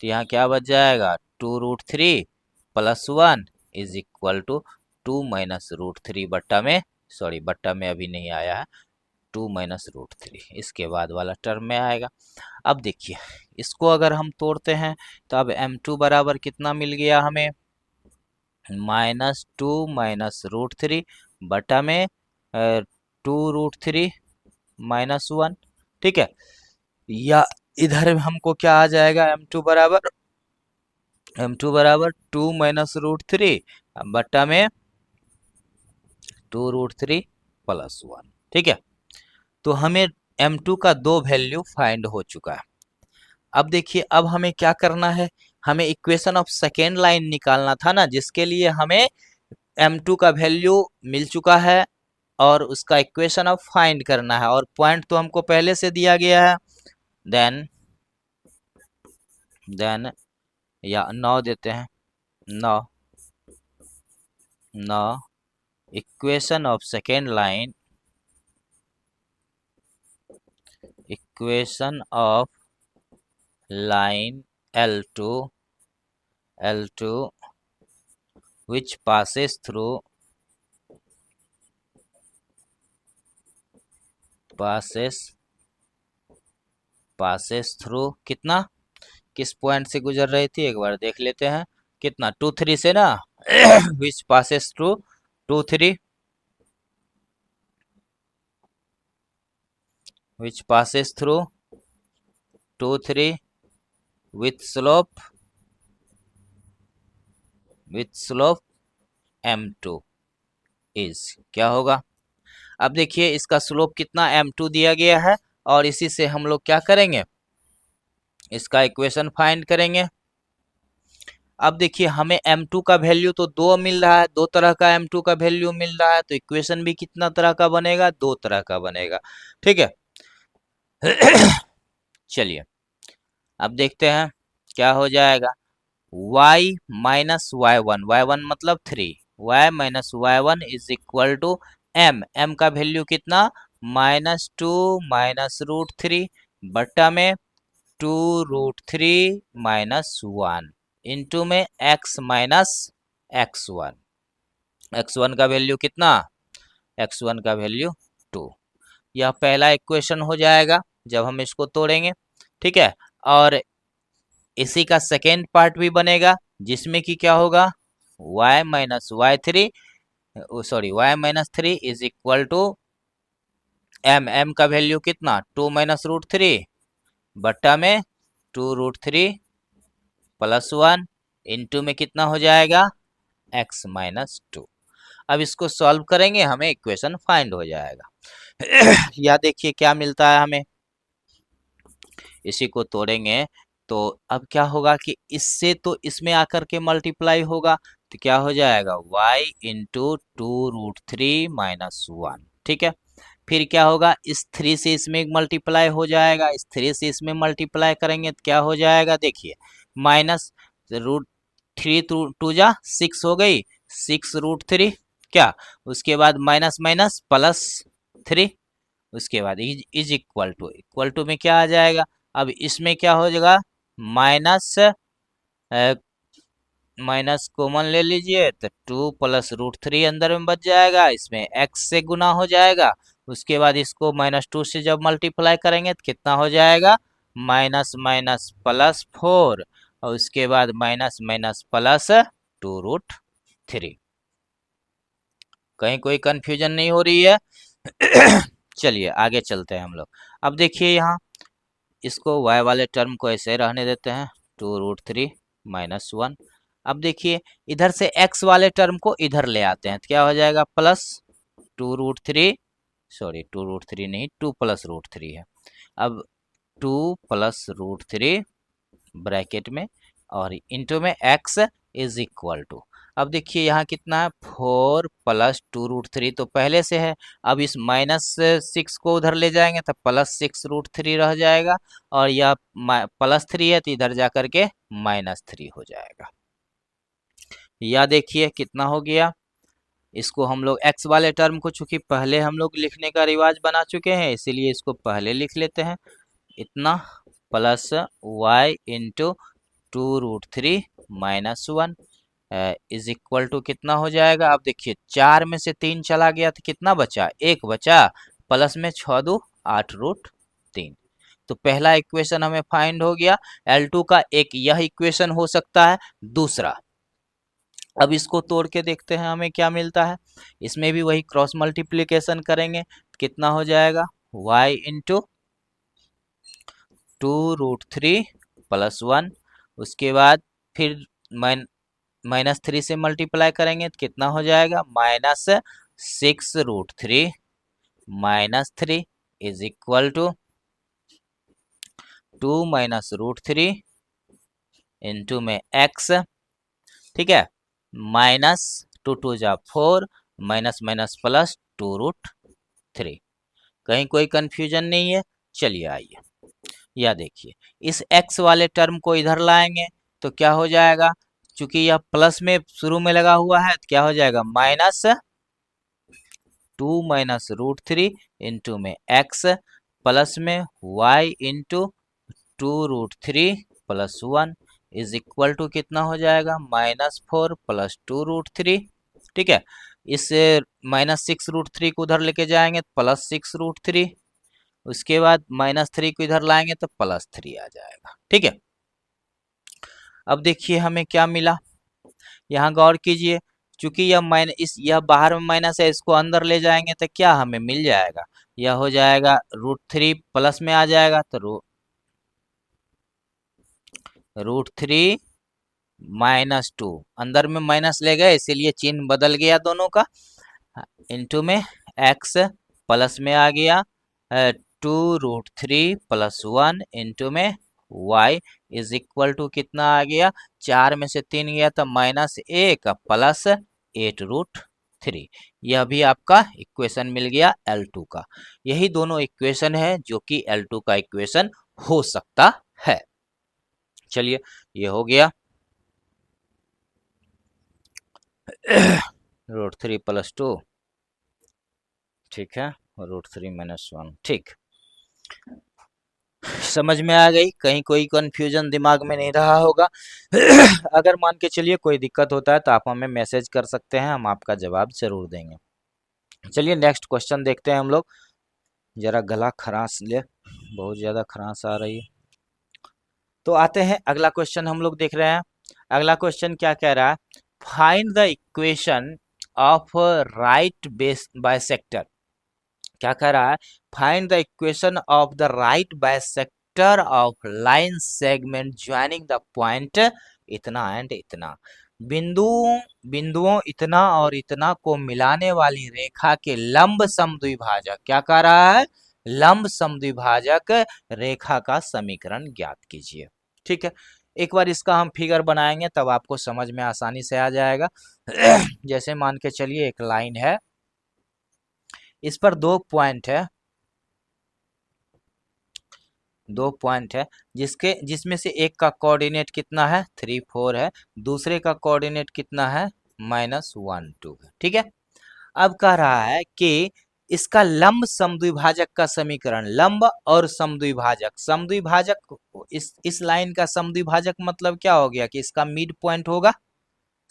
तो यहाँ क्या बच जाएगा, 2√3 plus 1 is equal to 2 minus √3 बट्टा में, सॉरी बट्टा में अभी नहीं आया है, 2 माइनस √3 इसके बाद वाला टर्म में आएगा। अब देखिए इसको अगर हम तोड़ते हैं तो अब m2 बराबर कितना मिल गया हमें, -2 माइनस √3 बटा में 2√3 माइनस 1। ठीक है, या इधर हमको क्या आ जाएगा, m2 बराबर 2 माइनस √3 बटा में 2√3 प्लस 1। ठीक है, तो हमें m2 का 2 वैल्यू फाइंड हो चुका है। अब देखिए अब हमें क्या करना है, हमें इक्वेशन ऑफ सेकेंड लाइन निकालना था ना, जिसके लिए हमें m2 का वैल्यू मिल चुका है और उसका इक्वेशन अब फाइंड करना है, और पॉइंट तो हमको पहले से दिया गया है। देन या 9 देते हैं, 9 9 equation of second line, equation of line L2 which passes through कितना, किस पॉइंट से गुजर रही थी एक बार देख लेते हैं, कितना 2 3 से ना which passes through 2 3 which passes through 2 3 with slope m2 is क्या होगा। अब देखिए इसका स्लोप कितना m2 दिया गया है, और इसी से हम लोग क्या करेंगे, इसका इक्वेशन फाइंड करेंगे। अब देखिए हमें m2 का वैल्यू तो 2 मिल रहा है, 2 तरह का m2 का वैल्यू मिल रहा है, तो इक्वेशन भी कितना तरह का बनेगा, 2 तरह का बनेगा। ठीक है चलिए अब देखते हैं क्या हो जाएगा। y माइनस y1 मतलब 3, y minus y1 is equal to m का वैल्यू कितना, -2 माइनस √3 बट्टा में 2√3 माइनस 1 इंटू में x माइनस x1 का वैल्यू कितना, x1 का वैल्यू 2। यह पहला इक्वेशन हो जाएगा जब हम इसको तोड़ेंगे। ठीक है, और इसी का सेकेंड पार्ट भी बनेगा जिसमें कि क्या होगा, y minus y3 is equal to m का वैल्यू कितना 2 माइनस √3 बट्टा में 2√3 प्लस 1 इंटू में कितना हो जाएगा x माइनस 2। अब इसको सॉल्व करेंगे हमें इक्वेशन फाइंड हो जाएगा या देखिए क्या मिलता है हमें, इसी को तोड़ेंगे तो अब क्या होगा कि इससे तो इसमें आकर के मल्टीप्लाई होगा, तो क्या हो जाएगा y इंटू 2√3 माइनस 1। ठीक है, फिर क्या होगा, इस 3 से इसमें मल्टीप्लाई हो जाएगा, इस 3 से इसमें मल्टीप्लाई करेंगे तो क्या हो जाएगा, देखिए -√3 टू जा 6 हो गई, 6√3 क्या, उसके बाद माइनस माइनस प्लस 3, उसके बाद इज इक्वल टू में क्या आ जाएगा, अब इसमें क्या हो जाएगा माइनस कॉमन ले लीजिए तो 2 प्लस √3 अंदर में बच जाएगा, इसमें x से गुना हो जाएगा, उसके बाद इसको -2 से जब मल्टीप्लाई करेंगे तो कितना हो जाएगा माइनस माइनस प्लस 4, और उसके बाद माइनस माइनस प्लस 2√3। कहीं कोई कंफ्यूजन नहीं हो रही है चलिए आगे चलते हैं हम लोग। अब देखिए यहाँ इसको y वाले टर्म को ऐसे रहने देते हैं 2√3 माइनस 1। अब देखिए इधर से x वाले टर्म को इधर ले आते हैं तो क्या हो जाएगा प्लस 2√3 नहीं 2 प्लस √3 है, अब 2 प्लस √3 ब्रैकेट में और इंटू में x इज इक्वल टू, अब देखिए यहाँ कितना है 4 प्लस 2√3 तो पहले से है, अब इस -6 को उधर ले जाएंगे तो +6√3 रह जाएगा, और यह +3 है तो इधर जा करके -3 हो जाएगा। या देखिए कितना हो गया, इसको हम लोग x वाले टर्म को चूंकि पहले हम लोग लिखने का रिवाज बना चुके हैं इसीलिए इसको पहले लिख लेते हैं, इतना plus y into 2√3 minus 1 is equal to कितना हो जाएगा, अब देखिए 4 में से 3 चला गया तो कितना बचा, 1 बचा, प्लस में 6 2 8√3। तो पहला इक्वेशन हमें फाइंड हो गया। L2 का एक यह इक्वेशन हो सकता है, दूसरा अब इसको तोड़ के देखते हैं हमें क्या मिलता है, इसमें भी वही क्रॉस मल्टीप्लिकेशन करेंगे तो कितना हो जाएगा y इंटू 2√3 प्लस 1, उसके बाद फिर -3 से मल्टीप्लाई करेंगे तो कितना हो जाएगा -6√3 minus 3 is equal to 2 minus √3 into में x। ठीक है, -2 2 जा 4 माइनस माइनस प्लस 2√3। कहीं कोई कंफ्यूजन नहीं है? चलिए आइए, या देखिए, इस x वाले टर्म को इधर लाएंगे तो क्या हो जाएगा, चूंकि यह प्लस में शुरू में लगा हुआ है तो क्या हो जाएगा, -2 - √3 इंटू में x प्लस में y into 2√3 plus 1 is equal to कितना हो जाएगा, -4 + 2√3। ठीक है, इस -6√3 को उधर लेके जाएंगे तो +6√3, उसके बाद -3 को इधर लाएंगे तो +3 आ जाएगा। ठीक है, अब देखिए हमें क्या मिला, यहाँ गौर कीजिए, चूंकि यह बाहर में माइनस है, इसको अंदर ले जाएंगे तो क्या हमें मिल जाएगा, यह हो जाएगा √3 प्लस में आ जाएगा तो √3 -2, अंदर में माइनस ले गए इसीलिए चिन्ह बदल गया दोनों का, इंटू में x प्लस में आ गया 2√3 + 1 इंटू में y इज इक्वल टू कितना आ गया, 4 में से 3 गया तो -1 + 8√3। यह भी आपका इक्वेशन मिल गया L2 का। यही दोनों इक्वेशन है जो कि L2 का इक्वेशन हो सकता है। चलिए ये हो गया √3 + 2, ठीक है, √3 - 1, ठीक, समझ में आ गई, कहीं कोई कंफ्यूजन दिमाग में नहीं रहा होगा। अगर मान के चलिए कोई दिक्कत होता है तो आप हमें मैसेज कर सकते हैं, हम आपका जवाब जरूर देंगे। चलिए नेक्स्ट क्वेश्चन देखते हैं हम लोग, जरा गला खराश ले, बहुत ज़्यादा खराश आ रही है। तो आते हैं अगला क्वेश्चन हम लोग देख रहे हैं। अगला क्वेश्चन क्या कह रहा है, find the equation of right bisector. क्या कह रहा है, find the equation of the right bisector of line segment joining the point इतना एंड इतना। बिंदुओं इतना और इतना को मिलाने वाली रेखा के लंब समद्विभाजक, क्या कह रहा है, लंब समद्विभाजक रेखा का समीकरण ज्ञात कीजिए। ठीक है, एक बार इसका हम फिगर बनाएंगे तब आपको समझ में आसानी से आ जाएगा। जैसे मान के चलिए एक लाइन है, इस पर दो पॉइंट है, जिसमें से एक का कोऑर्डिनेट कितना है, 3 4 है, दूसरे का कोऑर्डिनेट कितना है, -1 2 है। ठीक है, अब कह रहा है कि इसका लंब समद्विभाजक का समीकरण, लंब और समद्विभाजक इस लाइन का समद्विभाजक मतलब क्या हो गया कि इसका मिड पॉइंट होगा।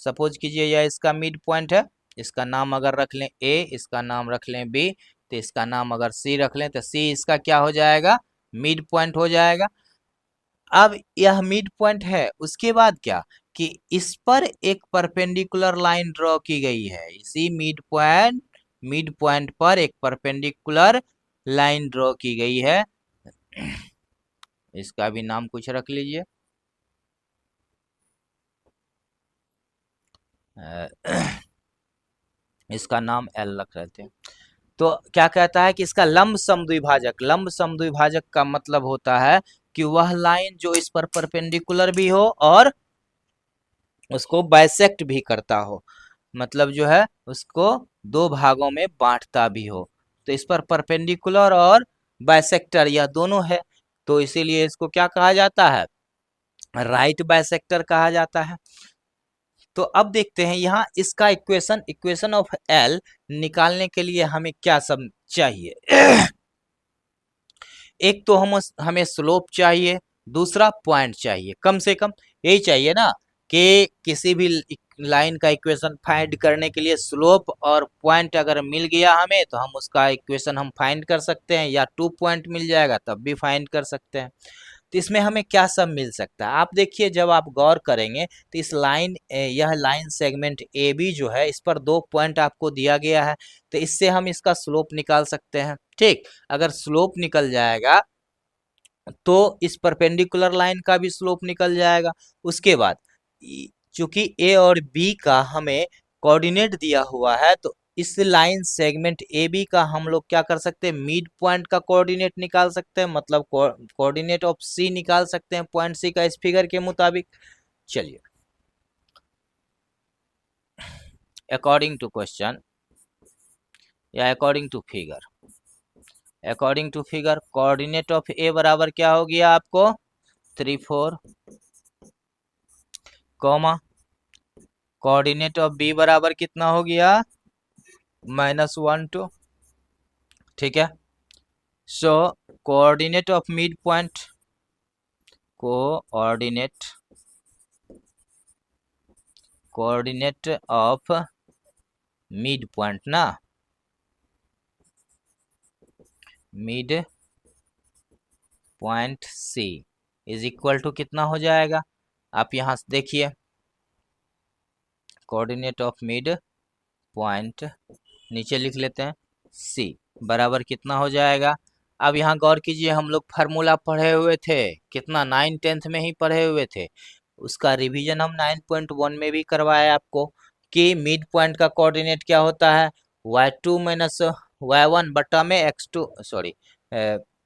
सपोज कीजिए यह इसका मिड पॉइंट है, इसका नाम अगर रख लें A, इसका नाम रख लें B, तो इसका नाम अगर C रख लें तो C इसका क्या हो जाएगा, मिड पॉइंट हो जाएगा। अब यह मिड पॉइंट है, उसके बाद क्या कि इस पर एक परपेंडिकुलर लाइन ड्रॉ की गई है, इसी मिड पॉइंट पर एक परपेंडिकुलर लाइन ड्रॉ की गई है। इसका भी नाम कुछ रख लीजिए, इसका नाम L रख लेते हैं। तो क्या कहता है कि इसका लंब समद्विभाजक का मतलब होता है कि वह लाइन जो इस पर परपेंडिकुलर भी हो और उसको बाइसेक्ट भी करता हो, मतलब जो है उसको दो भागों में बांटता भी हो। तो इस पर परपेंडिकुलर और बाइसेक्टर यह दोनों है, तो इसीलिए इसको क्या कहा जाता है, राइट बाइसेक्टर कहा जाता है। तो अब देखते हैं यहाँ इसका इक्वेशन ऑफ L निकालने के लिए हमें क्या सब चाहिए। एक तो हमें स्लोप चाहिए, दूसरा पॉइंट चाहिए, कम से कम यही चाहिए ना कि किसी भी लाइन का इक्वेशन फाइंड करने के लिए स्लोप और पॉइंट अगर मिल गया हमें तो हम उसका इक्वेशन हम फाइंड कर सकते हैं, या 2 पॉइंट मिल जाएगा तब भी फाइंड कर सकते हैं। तो इसमें हमें क्या सब मिल सकता है, आप देखिए जब आप गौर करेंगे तो यह लाइन सेगमेंट ए बी जो है, इस पर 2 पॉइंट आपको दिया गया है, तो इससे हम इसका स्लोप निकाल सकते हैं। ठीक, अगर स्लोप निकल जाएगा तो इस परपेंडिकुलर लाइन का भी स्लोप निकल जाएगा। उसके बाद चूंकि ए और बी का हमें कोऑर्डिनेट दिया हुआ है, तो इस लाइन सेगमेंट ए बी का हम लोग क्या कर सकते हैं, मिड पॉइंट का कोऑर्डिनेट निकाल सकते हैं, मतलब कोऑर्डिनेट ऑफ सी निकाल सकते हैं पॉइंट सी का इस फिगर के मुताबिक। चलिए, अकॉर्डिंग टू क्वेश्चन या according to figure? According to figure coordinate of A बराबर क्या हो गया आपको 3 4, कॉमा कोऑर्डिनेट ऑफ बी बराबर कितना हो गया -1 2, ठीक है। So coordinate of mid point, coordinate coordinate of mid point ना, mid point C is equal to कितना हो जाएगा, आप यहां से देखिए कोऑर्डिनेट ऑफ मिड पॉइंट नीचे लिख लेते हैं सी बराबर कितना हो जाएगा। अब यहाँ गौर कीजिए, हम लोग फार्मूला पढ़े हुए थे, कितना 9 10th में ही पढ़े हुए थे, उसका रिवीजन हम 9.1 में भी करवाए आपको कि मिड पॉइंट का कोऑर्डिनेट क्या होता है y2 माइनस y1 बटा में x2 sorry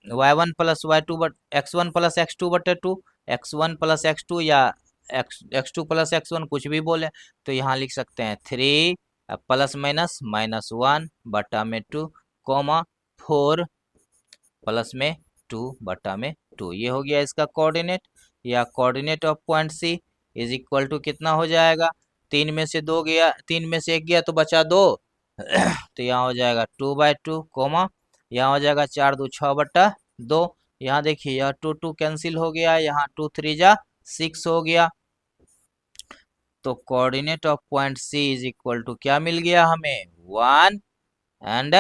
y1 plus y2 but x1 plus x2 बटे 2, x1 प्लस x2 या x2 प्लस x1 कुछ भी बोले तो यहाँ लिख सकते हैं 3 प्लस माइनस -1 बटा में 2 कॉमा 4 प्लस में 2 बटा में 2, ये हो गया इसका कोऑर्डिनेट। या coordinate of point C is equal to कितना हो जाएगा, 3 में से 2 गया, 3 में से 1 गया तो बचा 2 तो यहाँ हो जाएगा 2/2 कॉमा यहाँ हो जाएगा 4 2 6 बटा 2, यहाँ देखिए यह 2 2 कैंसिल हो गया, यहाँ 2 3 जा 6 हो गया। तो coordinate of point C is equal to क्या मिल गया हमें 1 एंड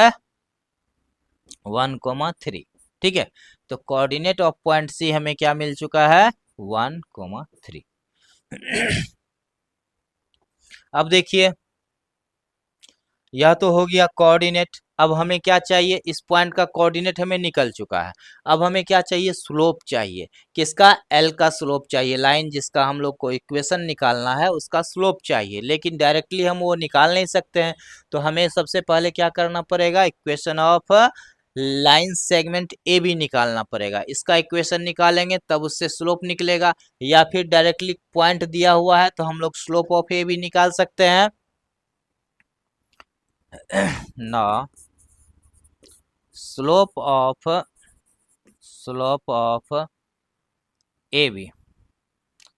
1,3, ठीक है। तो कोऑर्डिनेट ऑफ पॉइंट सी हमें क्या मिल चुका है 1,3। अब देखिए यह तो हो गया कोऑर्डिनेट, अब हमें क्या चाहिए, इस पॉइंट का कोऑर्डिनेट हमें निकल चुका है, अब हमें क्या चाहिए स्लोप चाहिए, किसका एल का स्लोप चाहिए, लाइन जिसका हम लोग को इक्वेशन निकालना है उसका स्लोप चाहिए, लेकिन डायरेक्टली हम वो निकाल नहीं सकते हैं। तो हमें सबसे पहले क्या करना पड़ेगा, equation of line segment A B निकालना पड़ेगा, इसका इक्वेशन निकालेंगे तब उससे स्लोप निकलेगा, या फिर डायरेक्टली पॉइंट दिया हुआ है तो हम लोग स्लोप ऑफ ए बी निकाल सकते हैं ना। Slope of A B,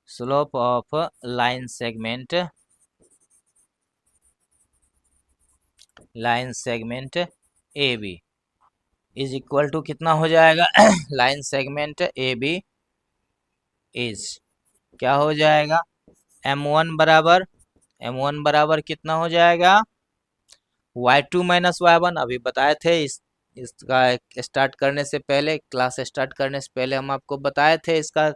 slope of line segment A B is equal to कितना हो जाएगा line segment A B is क्या हो जाएगा m1 बराबर कितना हो जाएगा y2 माइनस y1, अभी बताए थे इसका स्टार्ट करने से पहले, क्लास स्टार्ट करने से पहले हम आपको बताए थे इसका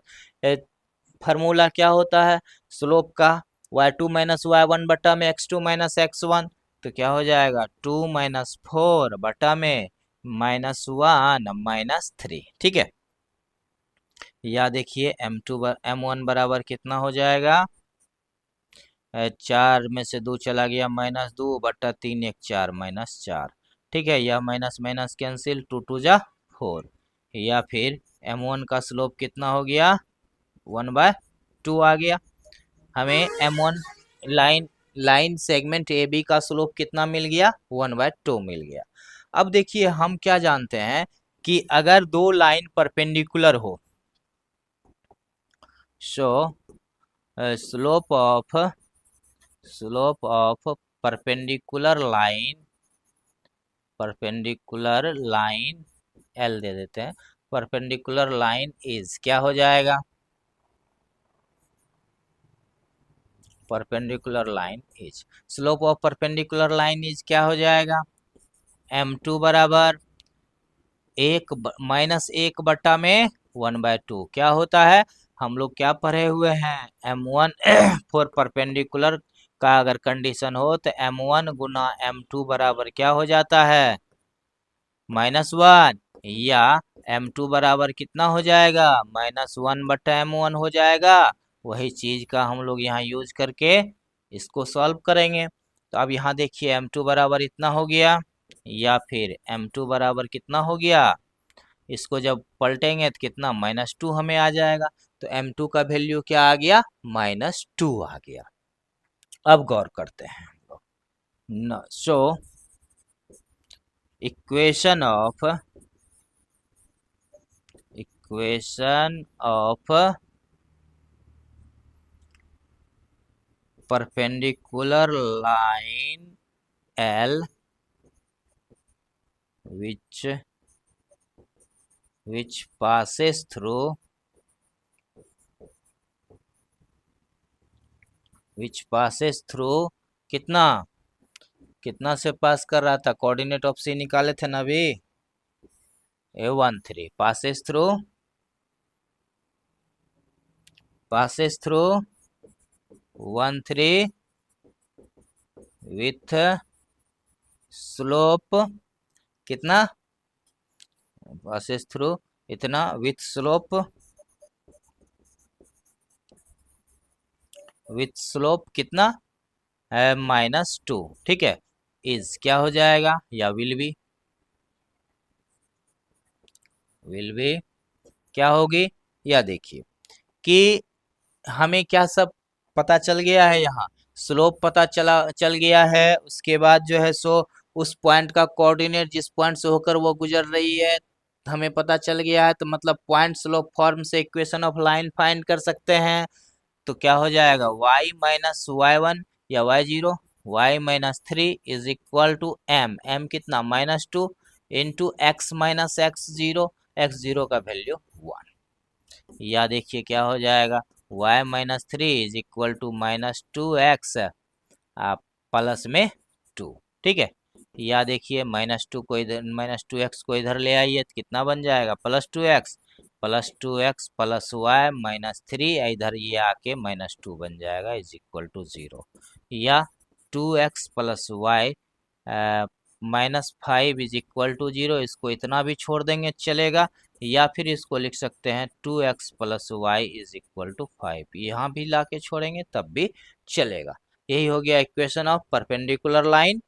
फार्मूला क्या होता है स्लोप का, y2 माइनस y1 बटा में x2 माइनस x1, तो क्या हो जाएगा 2 माइनस 4 बटा में -1 -3, ठीक है। या देखिए m1 बराबर कितना हो जाएगा 4 में से 2 चला गया -2 बटा 3 1 4 -4, ठीक है। यह माइनस माइनस कैंसिल 2 2 जा 4, या फिर m1 का स्लोप कितना हो गया 1/2 आ गया। हमें m1 line segment A B का स्लोप कितना मिल गया 1/2 मिल गया। अब देखिए हम क्या जानते हैं कि अगर दो लाइन परपेंडिकुलर हो, so slope of perpendicular line L दे देते हैं, परपेंडिकुलर लाइन इज क्या हो जाएगा, perpendicular line is slope of perpendicular line is क्या हो जाएगा m2 बराबर -1 बटा में 1/2, क्या होता है हम लोग क्या पढ़े हुए हैं m1 फॉर परपेंडिकुलर का अगर कंडीशन हो तो m1 गुना m2 बराबर क्या हो जाता है -1, या m2 बराबर कितना हो जाएगा -1 बटा m1 हो जाएगा। वही चीज का हम लोग यहाँ यूज करके इसको सॉल्व करेंगे। तो अब यहाँ देखिए m2 बराबर इतना हो गया, या फिर m2 बराबर कितना हो गया, इसको जब पलटेंगे तो कितना -2 हमें आ जाएगा, तो m2 का वैल्यू क्या आ गया -2 आ गया। अब गौर करते हैं न, सो equation of perpendicular line L which passes through कितना कितना से पास कर रहा था, कोऑर्डिनेट ऑफ सी निकाले थे ना अभी, A13 passes through 13 with slope कितना, passes through इतना with slope कितना है -2, ठीक है। इज क्या हो जाएगा, या विल बी क्या होगी, या देखिए कि हमें क्या सब पता चल गया है, यहाँ स्लोप पता चल गया है। उसके बाद जो है सो उस पॉइंट का कोऑर्डिनेट जिस पॉइंट से होकर वो गुजर रही है हमें पता चल गया है, तो मतलब पॉइंट स्लोप फॉर्म से इक्वेशन ऑफ लाइन फाइंड कर सकते हैं। तो क्या हो जाएगा, y माइनस y1 या y0, y-3 is equal to m कितना -2 into x minus x0, x0 का वैल्यू 1, या देखिए क्या हो जाएगा, y-3 is equal to -2x आप प्लस में 2, ठीक है। या देखिए -2 को इधर, -2x को इधर ले आइए तो कितना बन जाएगा, +2x प्लस y -3, इधर ये आके -2 बन जाएगा इज इक्वल टू 0, या 2x plus y -5 is equal to 0, इसको इतना भी छोड़ देंगे चलेगा, या फिर इसको लिख सकते हैं 2x plus y is equal to 5, यहाँ भी ला के छोड़ेंगे तब भी चलेगा। यही हो गया equation of perpendicular line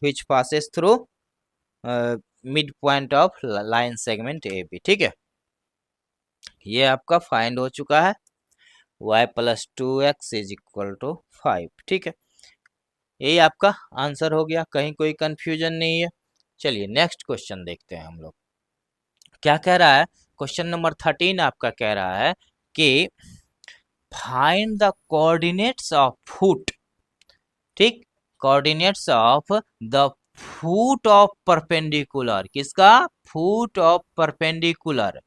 which passes through midpoint of line segment A B, ठीक है। ये आपका फाइंड हो चुका है, y plus 2x is equal to 5, ठीक है। यही आपका आंसर हो गया, कहीं कोई कंफ्यूजन नहीं है। चलिए नेक्स्ट क्वेश्चन देखते हैं हम लोग क्या कह रहा है। क्वेश्चन नंबर 13 आपका कह रहा है कि find the coordinates of foot, ठीक, coordinates of the foot of perpendicular, किसका, foot of perpendicular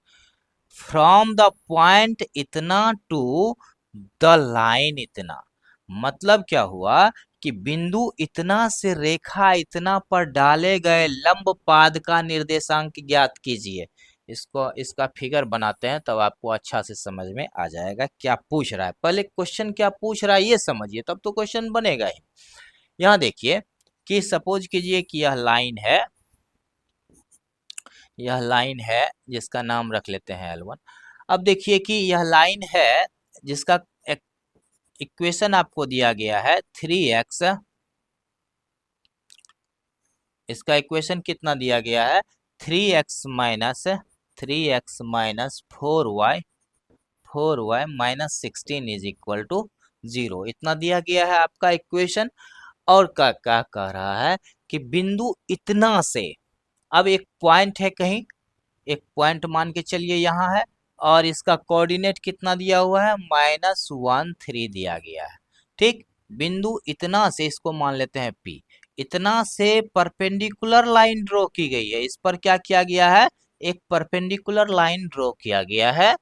from the point इतना टू द लाइन इतना। मतलब क्या हुआ कि बिंदु इतना से रेखा इतना पर डाले गए लंब पाद का निर्देशांक ज्ञात कीजिए। इसका फिगर बनाते हैं तब आपको अच्छा से समझ में आ जाएगा क्या पूछ रहा है। पहले क्वेश्चन क्या पूछ रहा है ये समझिए, तब तो क्वेश्चन बनेगा ही। यहाँ देखिए कि सपोज कीजिए कि यह लाइन है जिसका नाम रख लेते हैं L1। अब देखिए कि यह लाइन है जिसका इक्वेशन आपको दिया गया है 3x, इसका इक्वेशन कितना दिया गया है, 3x minus 4y minus 16 is equal to 0, इतना दिया गया है आपका इक्वेशन। और क्या क्या कह रहा है कि बिंदु इतना से, अब एक पॉइंट है कहीं, एक पॉइंट मान के चलिए यहाँ है, और इसका कोऑर्डिनेट कितना दिया हुआ है, -1 3 दिया गया है, ठीक। बिंदु इतना से, इसको मान लेते हैं P, इतना से परपेंडिकुलर लाइन ड्रॉ की गई है। इस पर क्या किया गया है, एक परपेंडिकुलर लाइन ड्रॉ किया गया है।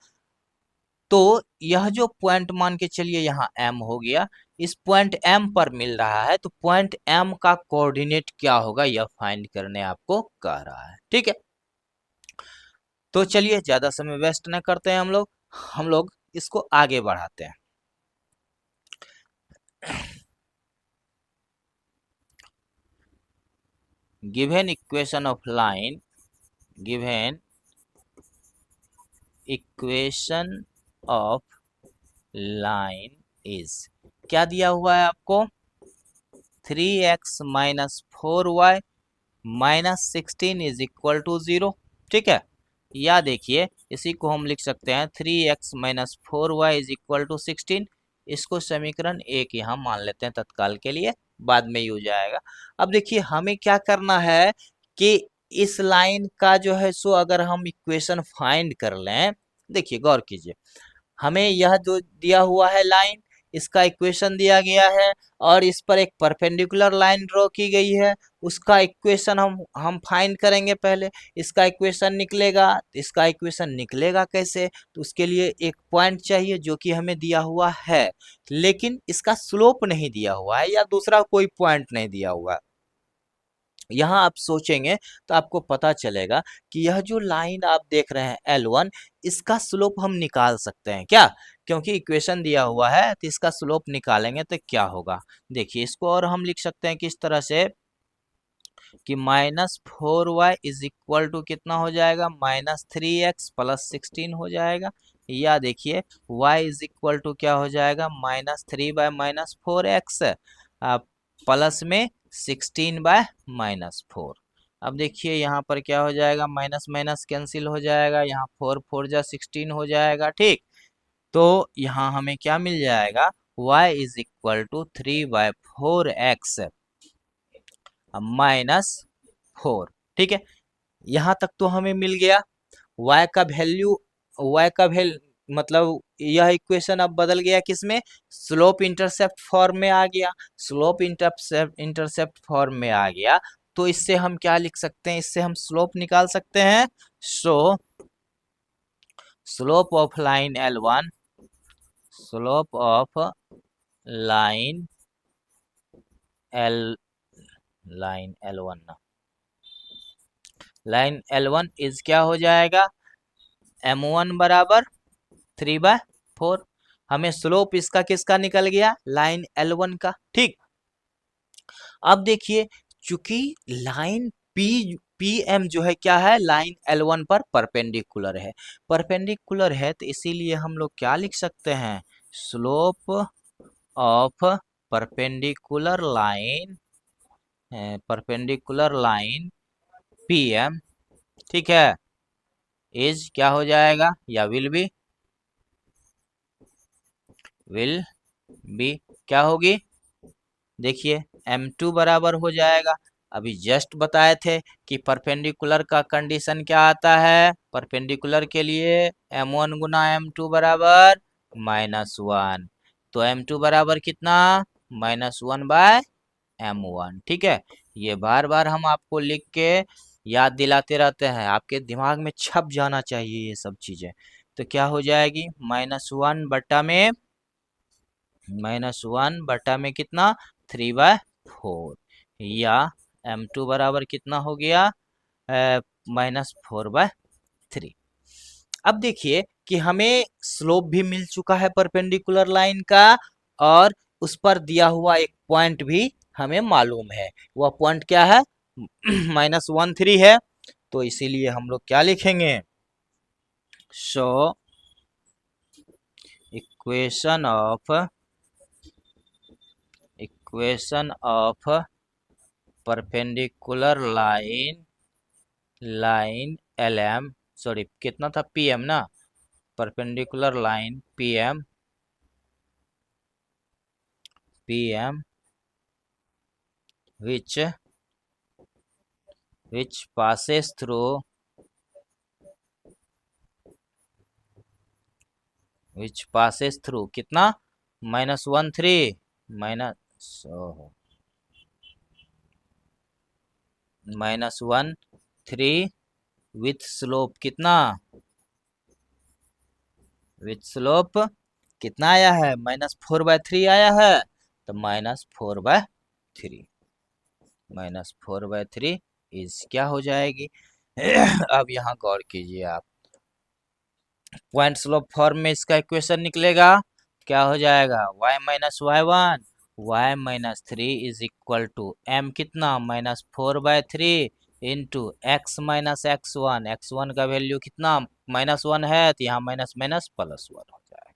तो यह जो पॉइंट मान के चलिए यहाँ M हो गया, इस पॉइंट M पर मिल रहा है, तो पॉइंट M का कोऑर्डिनेट क्या होगा यह फाइंड करने आपको कह रहा है, ठीक है। तो चलिए ज्यादा समय वेस्ट न करते हैं हम लोग इसको आगे बढ़ाते हैं। Given equation of line, given equation of line is, क्या दिया हुआ है आपको, 3x minus 4y minus 16 is equal to 0, ठीक है। या देखिए इसी को हम लिख सकते हैं 3x minus 4y is equal to 16, इसको समीकरण 1 यहाँ मान लेते हैं तत्काल के लिए बाद में यूज आएगा। अब देखिए हमें क्या करना है कि इस लाइन का जो है सो अगर हम इक्वेशन फाइंड कर लें, देखिए गौर कीजिए, हमें यह जो दिया हुआ है लाइन, इसका इक्वेशन दिया गया है और इस पर एक परपेंडिकुलर लाइन ड्रॉ की गई है, उसका इक्वेशन हम फाइंड करेंगे पहले। इसका इक्वेशन निकलेगा कैसे? तो उसके लिए एक पॉइंट चाहिए जो कि हमें दिया हुआ है, लेकिन इसका स्लोप नहीं दिया हुआ है या दूसरा कोई पॉइंट नहीं दिया हुआ है। यहाँ आप सोचेंगे तो आपको पता चलेगा कि यह जो लाइन आप देख रहे हैं L1, इसका स्लोप हम निकाल सकते हैं क्या? क्योंकि इक्वेशन दिया हुआ है तो इसका स्लोप निकालेंगे तो क्या होगा? देखिए इसको और हम लिख सकते हैं किस तरह से कि -4y इज इक्वल टू कितना हो जाएगा, -3x प्लस 16 हो जाएगा। या देखिए y इज इक्वल टू क्या हो जाएगा, -3/-4x प्लस में 16/-4। अब देखिए यहाँ पर क्या हो जाएगा, माइनस माइनस कैंसिल हो जाएगा, यहाँ 4 4 जा 16 हो जाएगा, ठीक। तो यहाँ हमें क्या मिल जाएगा, y is equal to 3/4x -4, ठीक है। यहाँ तक तो हमें मिल गया। y का वैल्यू मतलब यह इक्वेशन अब बदल गया किसमें, स्लोप इंटरसेप्ट फॉर्म में आ गया। स्लोप इंटरसेप्ट फॉर्म में आ गया तो इससे हम क्या लिख सकते हैं, इससे हम स्लोप निकाल सकते हैं। सो slope of line L1, slope of line L1 ना, लाइन L1 इज क्या हो जाएगा, M1 बराबर 3/4। हमें स्लोप इसका किसका निकल गया, लाइन L1 का, ठीक। अब देखिए चूंकि लाइन PM जो है क्या है, लाइन L1 पर परपेंडिकुलर है तो इसीलिए हम लोग क्या लिख सकते हैं, slope of perpendicular line PM, ठीक है, इज क्या हो जाएगा या विल बी क्या होगी, देखिए M2 बराबर हो जाएगा। अभी जस्ट बताए थे कि परपेंडिकुलर का कंडीशन क्या आता है, परपेंडिकुलर के लिए M1 गुना M2 बराबर -1, तो M2 बराबर कितना, -1/M1, ठीक है। ये बार बार हम आपको लिख के याद दिलाते रहते हैं, आपके दिमाग में छप जाना चाहिए ये सब चीजें। तो क्या हो जाएगी, -1/में कितना, 3/4, या M2 बराबर कितना हो गया, -4/3। अब देखिए कि हमें स्लोप भी मिल चुका है परपेंडिकुलर लाइन का और उस पर दिया हुआ एक पॉइंट भी हमें मालूम है। वह पॉइंट क्या है, -13 है। तो इसीलिए हम लोग क्या लिखेंगे, सो equation of perpendicular line LM, sorry कितना था, PM ना, perpendicular line PM which passes through कितना, -13 -13 विथ स्लोप कितना, कितना आया है, -4/3 आया है, तो -4/3 इज क्या हो जाएगी अब यहाँ गौर कीजिए आप, पॉइंट स्लोप फॉर्म में इसका इक्वेशन निकलेगा, क्या हो जाएगा, y-3 is equal to m कितना, -4/3 इंटू x-1 का वैल्यू कितना, -1 है तो यहाँ माइनस माइनस +1 हो जाएगा।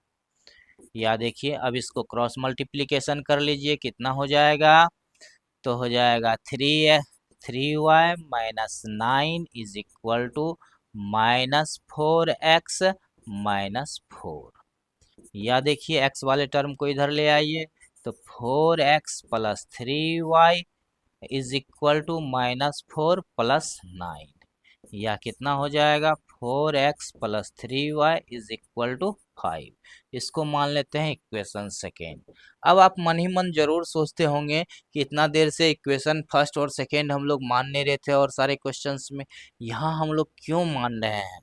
या देखिए अब इसको क्रॉस मल्टीप्लीकेशन कर लीजिए, कितना हो जाएगा, तो हो जाएगा 3y - 9 is equal to -4x - 4। या देखिए x वाले टर्म को इधर ले आइए, तो 4x plus 3y is equal to -4 plus 9, या कितना हो जाएगा 4x plus 3y is equal to 5। इसको मान लेते हैं इक्वेशन सेकेंड। अब आप मन ही मन जरूर सोचते होंगे कि इतना देर से इक्वेशन फर्स्ट और सेकेंड हम लोग मान नहीं रहे थे और सारे क्वेश्चंस में, यहाँ हम लोग क्यों मान रहे हैं?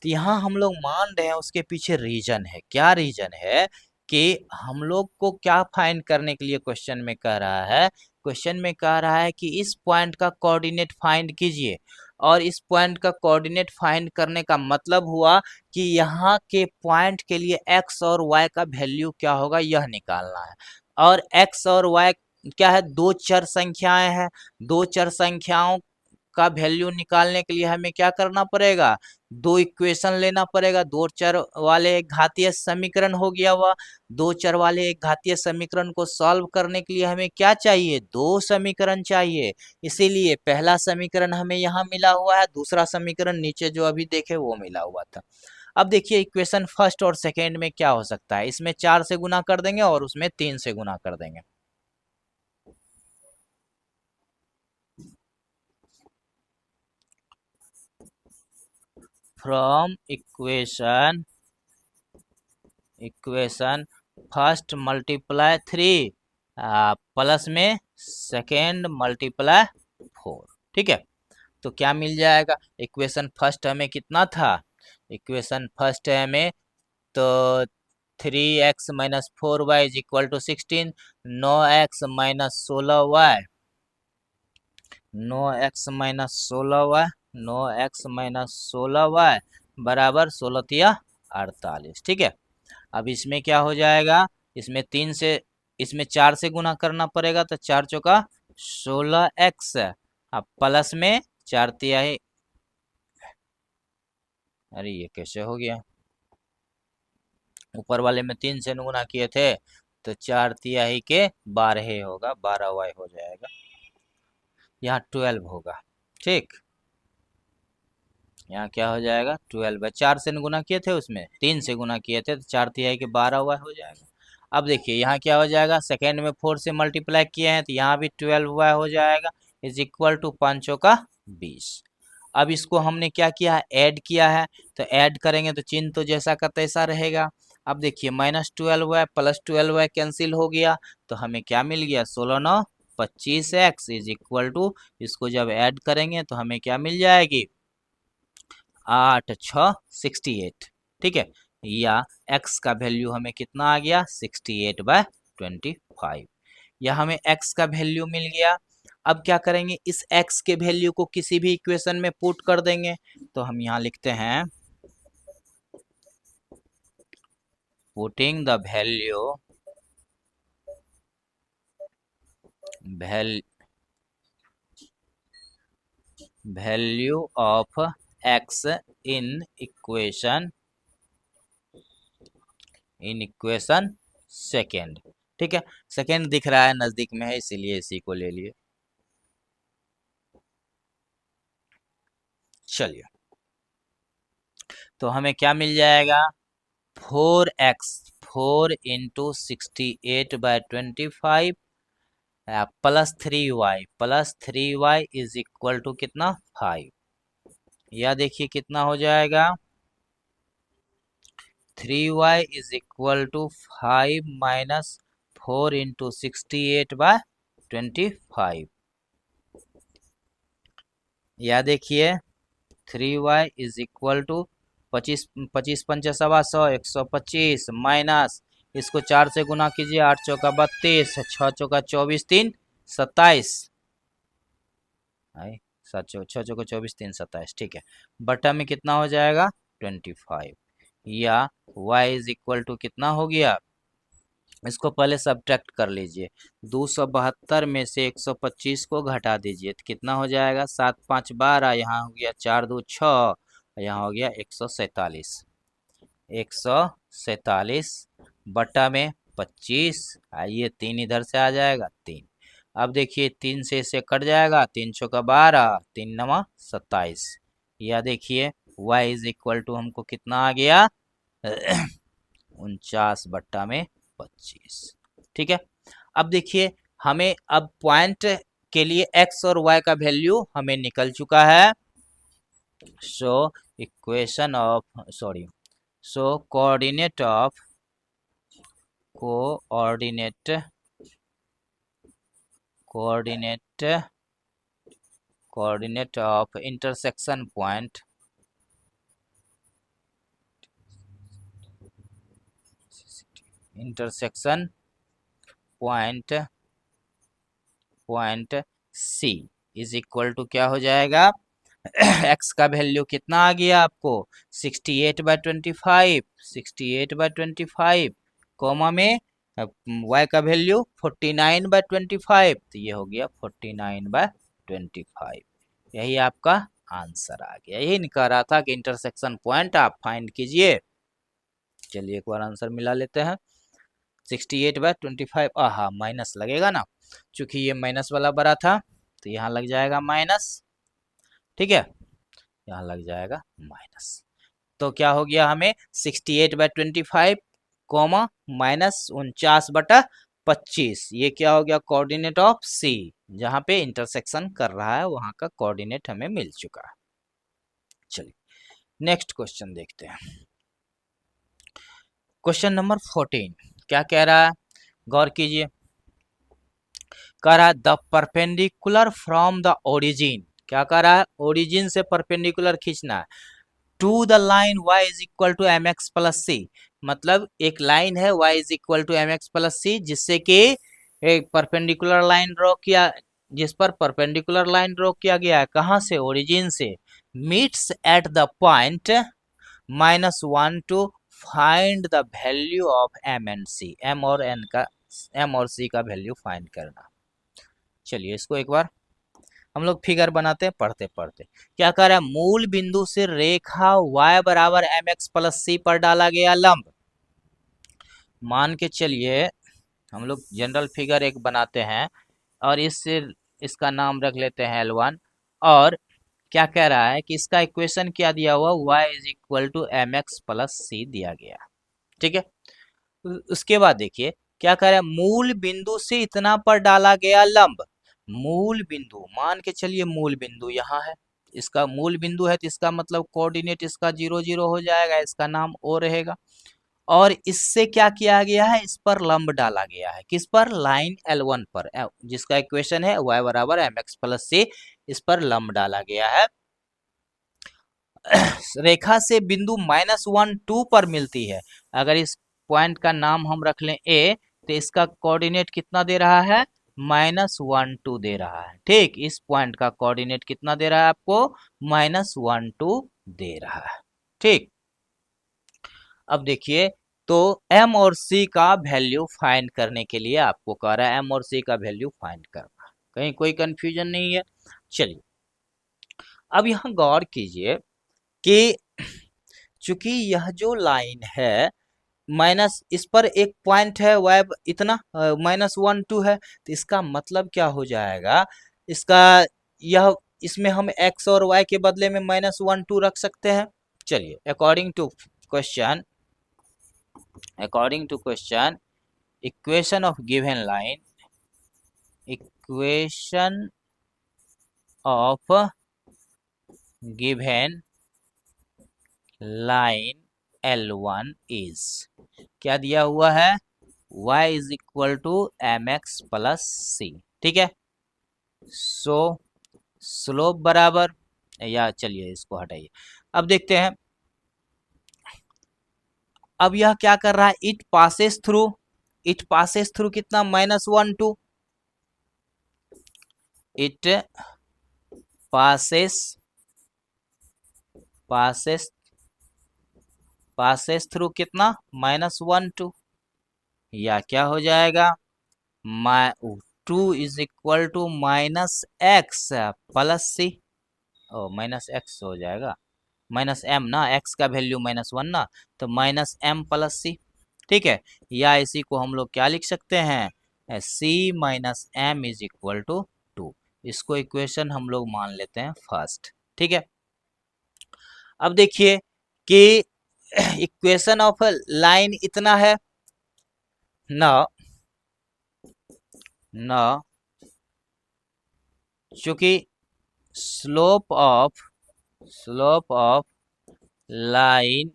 तो यहाँ हम लोग मान रहे हैं, उसके पीछे रीजन है। क्या रीजन है कि हम लोग को क्या फाइंड करने के लिए क्वेश्चन में कह रहा है? क्वेश्चन में कह रहा है कि इस पॉइंट का कोऑर्डिनेट फाइंड कीजिए, और इस पॉइंट का कोऑर्डिनेट फाइंड करने का मतलब हुआ कि यहाँ के पॉइंट के लिए x और y का वैल्यू क्या होगा यह निकालना है। और x और y क्या है? दो चर संख्याएं हैं। दो चर संख्याओं का वैल्यू निकालने के लिए हमें क्या करना पड़ेगा? दो इक्वेशन लेना पड़ेगा। दो चर वाले एक घातीय समीकरण हो गया हुआ। दो चर वाले एक घातीय समीकरण को सॉल्व करने के लिए हमें क्या चाहिए? दो समीकरण चाहिए। इसीलिए पहला समीकरण हमें यहाँ मिला हुआ है, दूसरा समीकरण नीचे जो अभी देखे वो मिला हुआ था। अब देखिए इक्वेशन फर्स्ट और सेकेंड में क्या हो सकता है? इसमें 4 से गुना कर देंगे और उसमें 3 से गुना कर देंगे। From equation first multiply 3 plus में सेकेंड मल्टीप्लाई 4। ठीक है, तो क्या मिल जाएगा? इक्वेशन फर्स्ट हमें कितना था? इक्वेशन फर्स्ट है हमें तो 3x minus 4y is equal to 16, 9x minus 16y, 9x minus 16y, 9x minus 16y बराबर 16 तिया 48। ठीक है, अब इसमें क्या हो जाएगा? इसमें 3 से, इसमें 4 से गुना करना पड़ेगा, तो 4 चौका 16x, अब प्लस में 4 तिहाई, अरे ये कैसे हो गया? ऊपर वाले में 3 से गुना किए थे तो 4 तिहाई के 12 होगा, 12y हो जाएगा। यहाँ 12 होगा। ठीक, यहाँ क्या हो जाएगा? 12 है। 4 से गुना किए थे, उसमें 3 से गुना किए थे तो 4 तिहाई के 12y हो जाएगा। अब देखिए यहाँ क्या हो जाएगा? सेकेंड में 4 से मल्टीप्लाई किए हैं तो यहाँ भी 12y हो जाएगा, इज इक्वल टू 5 का 20। अब इसको हमने क्या किया है? ऐड किया है, तो ऐड करेंगे तो चिन्ह तो जैसा का तैसा रहेगा। अब देखिए -12y प्लस 12y कैंसिल हो गया, तो हमें क्या मिल गया? 16 9 25x इज इक्वल टू, इसको जब ऐड करेंगे तो हमें क्या मिल जाएगी? 8 6 68। ठीक है, या x का वैल्यू हमें कितना आ गया? 68/25। या हमें x का वैल्यू मिल गया। अब क्या करेंगे? इस x के वैल्यू को किसी भी इक्वेशन में पुट कर देंगे, तो हम यहाँ लिखते हैं putting the value of x in equation second. ठीक है, सेकेंड दिख रहा है नजदीक में है, इसीलिए इसी को ले लिए। चलिए, तो हमें क्या मिल जाएगा? 4x 4 into 68/25 +3y is equal to कितना? 5। या देखिए कितना हो जाएगा? 3y is equal to 5 minus 4 into 68/25। या देखिए 3y इज इक्वल टू 25 25 पंचे 125, 125 माइनस, इसको 4 से गुना कीजिए, 8 चौका 32, 6 चौका 24, 3 27, 6 चौका 24, 3 27। ठीक है, बटा में कितना हो जाएगा? 25। या y इज इक्वल टू कितना हो गया? इसको पहले सब्ट्रैक्ट कर लीजिए। 272 में से 125 को घटा दीजिए तो कितना हो जाएगा? 7 5 12, यहाँ हो गया 4 2 6, यहाँ हो गया 147। 147 बटा में 25, आइए 3 इधर से आ जाएगा 3। अब देखिए 3 से इसे कट जाएगा, 3 चौका 12, 3 9 27। या देखिए y इज इक्वल टू हमको कितना आ गया? 49 बट्टा में 25। ठीक है, अब देखिए हमें अब पॉइंट के लिए x और y का वैल्यू हमें निकल चुका है। So equation of so coordinate of intersection point C is equal to क्या हो जाएगा, x का वैल्यू कितना आ गया आपको 68/25 कॉमा में y का वैल्यू 49/25, तो ये हो गया 49/25। यही आपका आंसर आ गया। यही कह रहा था कि इंटरसेक्शन पॉइंट आप फाइंड कीजिए। चलिए एक बार आंसर मिला लेते हैं। 68/25, आहा माइनस लगेगा ना, चूंकि ये माइनस वाला बड़ा था तो यहाँ लग जाएगा माइनस, ठीक है, यहाँ लग जाएगा माइनस। तो क्या हो गया हमें 68/25 कॉमा माइनस 49/25, ये क्या हो गया कोऑर्डिनेट ऑफ C, जहां पे इंटरसेक्शन कर रहा है वहां का कोऑर्डिनेट हमें मिल चुका है। चलिए नेक्स्ट क्वेश्चन देखते हैं। क्वेश्चन नंबर 14 क्या कह रहा है, गौर कीजिए। कह रहा है the perpendicular from the origin, क्या कह रहा है, ओरिजिन से परपेंडिकुलर खींचना है to the line y is equal to M X plus C, मतलब एक लाइन है y is equal to M X plus C जिससे कि एक परपेंडिकुलर लाइन ड्रॉ किया, जिस पर परपेंडिकुलर लाइन ड्रॉ किया गया है, कहां से, ओरिजिन से, meets at the point -1 to find the value of M and C, M और सी का वैल्यू फाइंड करना। चलिए इसको एक बार हम लोग फिगर बनाते हैं पढ़ते पढ़ते। क्या कर रहा है, मूल बिंदु से रेखा y बराबर एम एक्स प्लस सी पर डाला गया लंब, मान के चलिए हम लोग जनरल फिगर एक बनाते हैं और इसका नाम रख लेते हैं L1, और क्या कह रहा है कि इसका इक्वेशन क्या दिया हुआ, y is equal to M X plus C दिया गया, ठीक है। उसके बाद देखिए क्या कह रहा है, मूल बिंदु से इतना पर डाला गया लंब, मूल बिंदु मान के चलिए मूल बिंदु यहाँ है, इसका मूल बिंदु है तो इसका मतलब कोऑर्डिनेट इसका 0 0 हो जाएगा, इसका नाम O रहेगा। और इससे क्या किया गया है, इस पर लंब डाला गया है, किस पर, लाइन L1 पर, जिसका इक्वेशन है y बराबर एम एक्स प्लस सी, इस पर लंब डाला गया है। रेखा से बिंदु -1 2 पर मिलती है, अगर इस पॉइंट का नाम हम रख लें A, तो इसका कोऑर्डिनेट कितना दे रहा है, -1 2 दे रहा है, ठीक, इस पॉइंट का कोऑर्डिनेट कितना दे रहा है आपको, -1 2 दे रहा है, ठीक। अब देखिए तो m और c का वैल्यू फाइंड करने के लिए आपको कह रहा है m और c का वैल्यू फाइंड करना, कहीं कोई कंफ्यूजन नहीं है। चलिए अब यहाँ गौर कीजिए कि चूंकि यह जो लाइन है माइनस, इस पर एक पॉइंट है y इतना -1 2 है, तो इसका मतलब क्या हो जाएगा, इसका यह इसमें हम x और y के बदले में -1 2 रख सकते हैं। चलिए according to question equation of given line, equation of given line L1 is, क्या दिया हुआ है, y is equal to M X plus C, ठीक है। सो स्लोप बराबर, या चलिए इसको हटाइए, अब देखते हैं। अब यह क्या कर रहा है, इट पासेस थ्रू कितना, -1 2, इट पासेस थ्रू कितना, -1 2, या क्या हो जाएगा, 2 is equal to -x plus c, ओ -x हो जाएगा, -m ना, x का वैल्यू -1 ना, तो -m प्लस सी, ठीक है। या इसी को हम लोग क्या लिख सकते हैं, c minus m is equal to 2, इसको इक्वेशन हम लोग मान लेते हैं फर्स्ट, ठीक है। अब देखिए कि इक्वेशन ऑफ लाइन इतना है ना, न चूंकि slope of line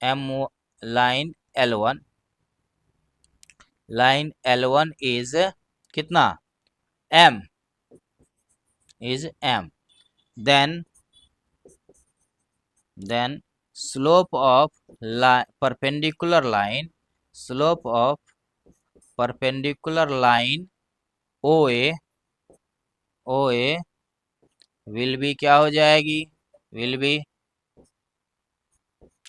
m line L1 is कितना m is m then slope of perpendicular line OA will be क्या हो जाएगी, विल बी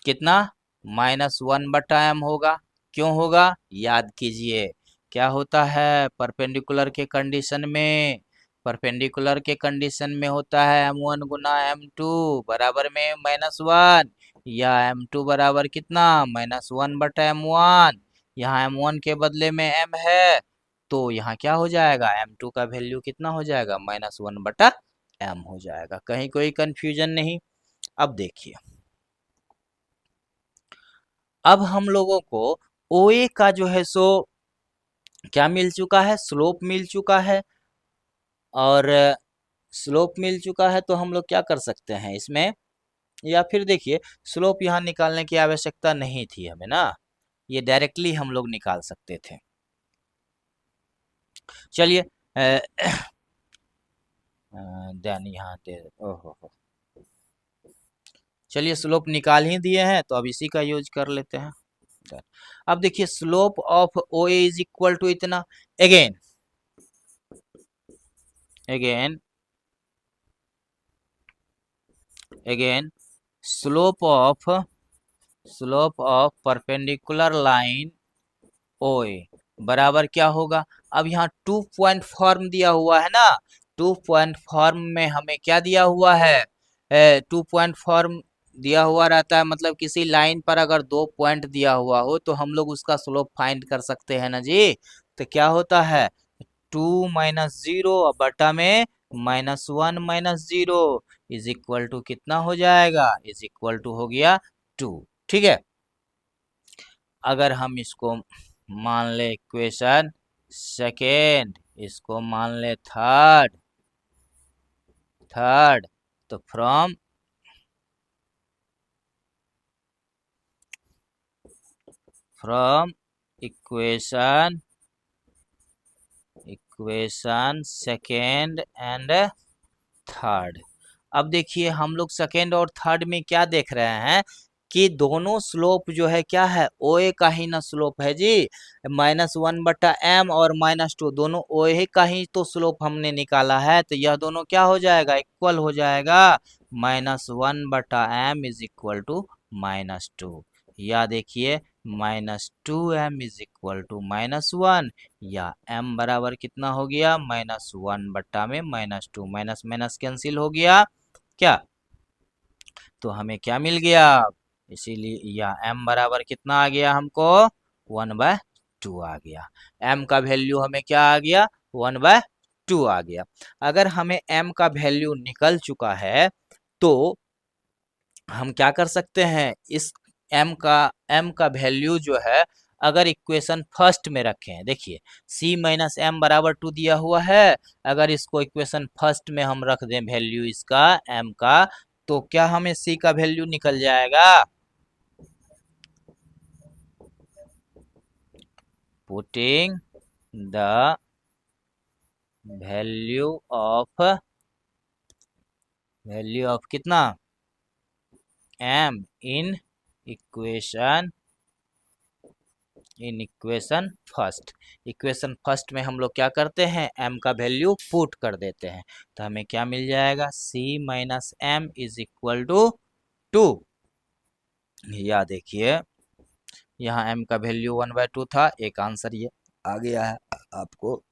कितना -1/m होगा। क्यों होगा, याद कीजिए क्या होता है परपेंडिकुलर के कंडीशन में, परपेंडिकुलर के कंडीशन में होता है m1 गुना m2 बराबर में -1 या m2 बराबर कितना -1/m1। यहाँ m1 के बदले में m है तो यहाँ क्या हो जाएगा m2 का वैल्यू कितना हो जाएगा -1/m हो जाएगा। कहीं कोई कंफ्यूजन नहीं। अब देखिए, अब हम लोगों को OA का जो है सो क्या मिल चुका है, स्लोप मिल चुका है। और स्लोप मिल चुका है तो हम लोग क्या कर सकते हैं इसमें, या फिर देखिए स्लोप यहाँ निकालने की आवश्यकता नहीं थी हमें ना, ये डायरेक्टली हम लोग निकाल सकते थे। चलिए देन यहाँ दे ओहो, चलिए स्लोप निकाल ही दिए हैं तो अब इसी का यूज कर लेते हैं। अब देखिए slope of OA is equal to इतना, again slope of perpendicular line OA बराबर क्या होगा। अब यहाँ 2 पॉइंट फॉर्म दिया हुआ है ना, 2 पॉइंट फॉर्म में हमें क्या दिया हुआ है, 2 पॉइंट फॉर्म दिया हुआ रहता है, मतलब किसी लाइन पर अगर 2 पॉइंट दिया हुआ हो तो हम लोग उसका स्लोप फाइंड कर सकते हैं ना जी। तो क्या होता है 2 - 0 बटा में -1 - 0 इज इक्वल टू कितना हो जाएगा, इज इक्वल टू हो गया 2। ठीक है, अगर हम इसको मान ले इक्वेशन सेकेंड, इसको मान ले थर्ड, तो from equation second and third, अब देखिए हम लोग सेकेंड और थर्ड में क्या देख रहे हैं कि दोनों स्लोप जो है क्या है OA का ही ना स्लोप है जी, -1/m और -2 दोनों OA का ही तो स्लोप हमने निकाला है, तो यह दोनों क्या हो जाएगा, इक्वल हो जाएगा, -1/m इज इक्वल टू -2, या देखिए -2m इज इक्वल टू -1, या m बराबर कितना हो गया -1/में -2, माइनस माइनस कैंसिल हो गया क्या, तो हमें क्या मिल गया, इसीलिए या m बराबर कितना आ गया हमको 1/2 आ गया, m का वैल्यू हमें क्या आ गया 1/2 आ गया। अगर हमें m का वैल्यू निकल चुका है तो हम क्या कर सकते हैं, इस m का वैल्यू जो है अगर इक्वेशन फर्स्ट में रखें, देखिए c - m बराबर 2 दिया हुआ है, अगर इसको इक्वेशन फर्स्ट में हम रख दें वैल्यू इसका m का, तो क्या हमें c का वैल्यू निकल जाएगा, पुटिंग द वैल्यू ऑफ कितना m इन इक्वेशन फर्स्ट में हम लोग क्या करते हैं m का वैल्यू पुट कर देते हैं, तो हमें क्या मिल जाएगा c - m is equal to 2, या देखिए यहाँ m का वैल्यू 1/2 था, एक आंसर ये आ गया है आपको।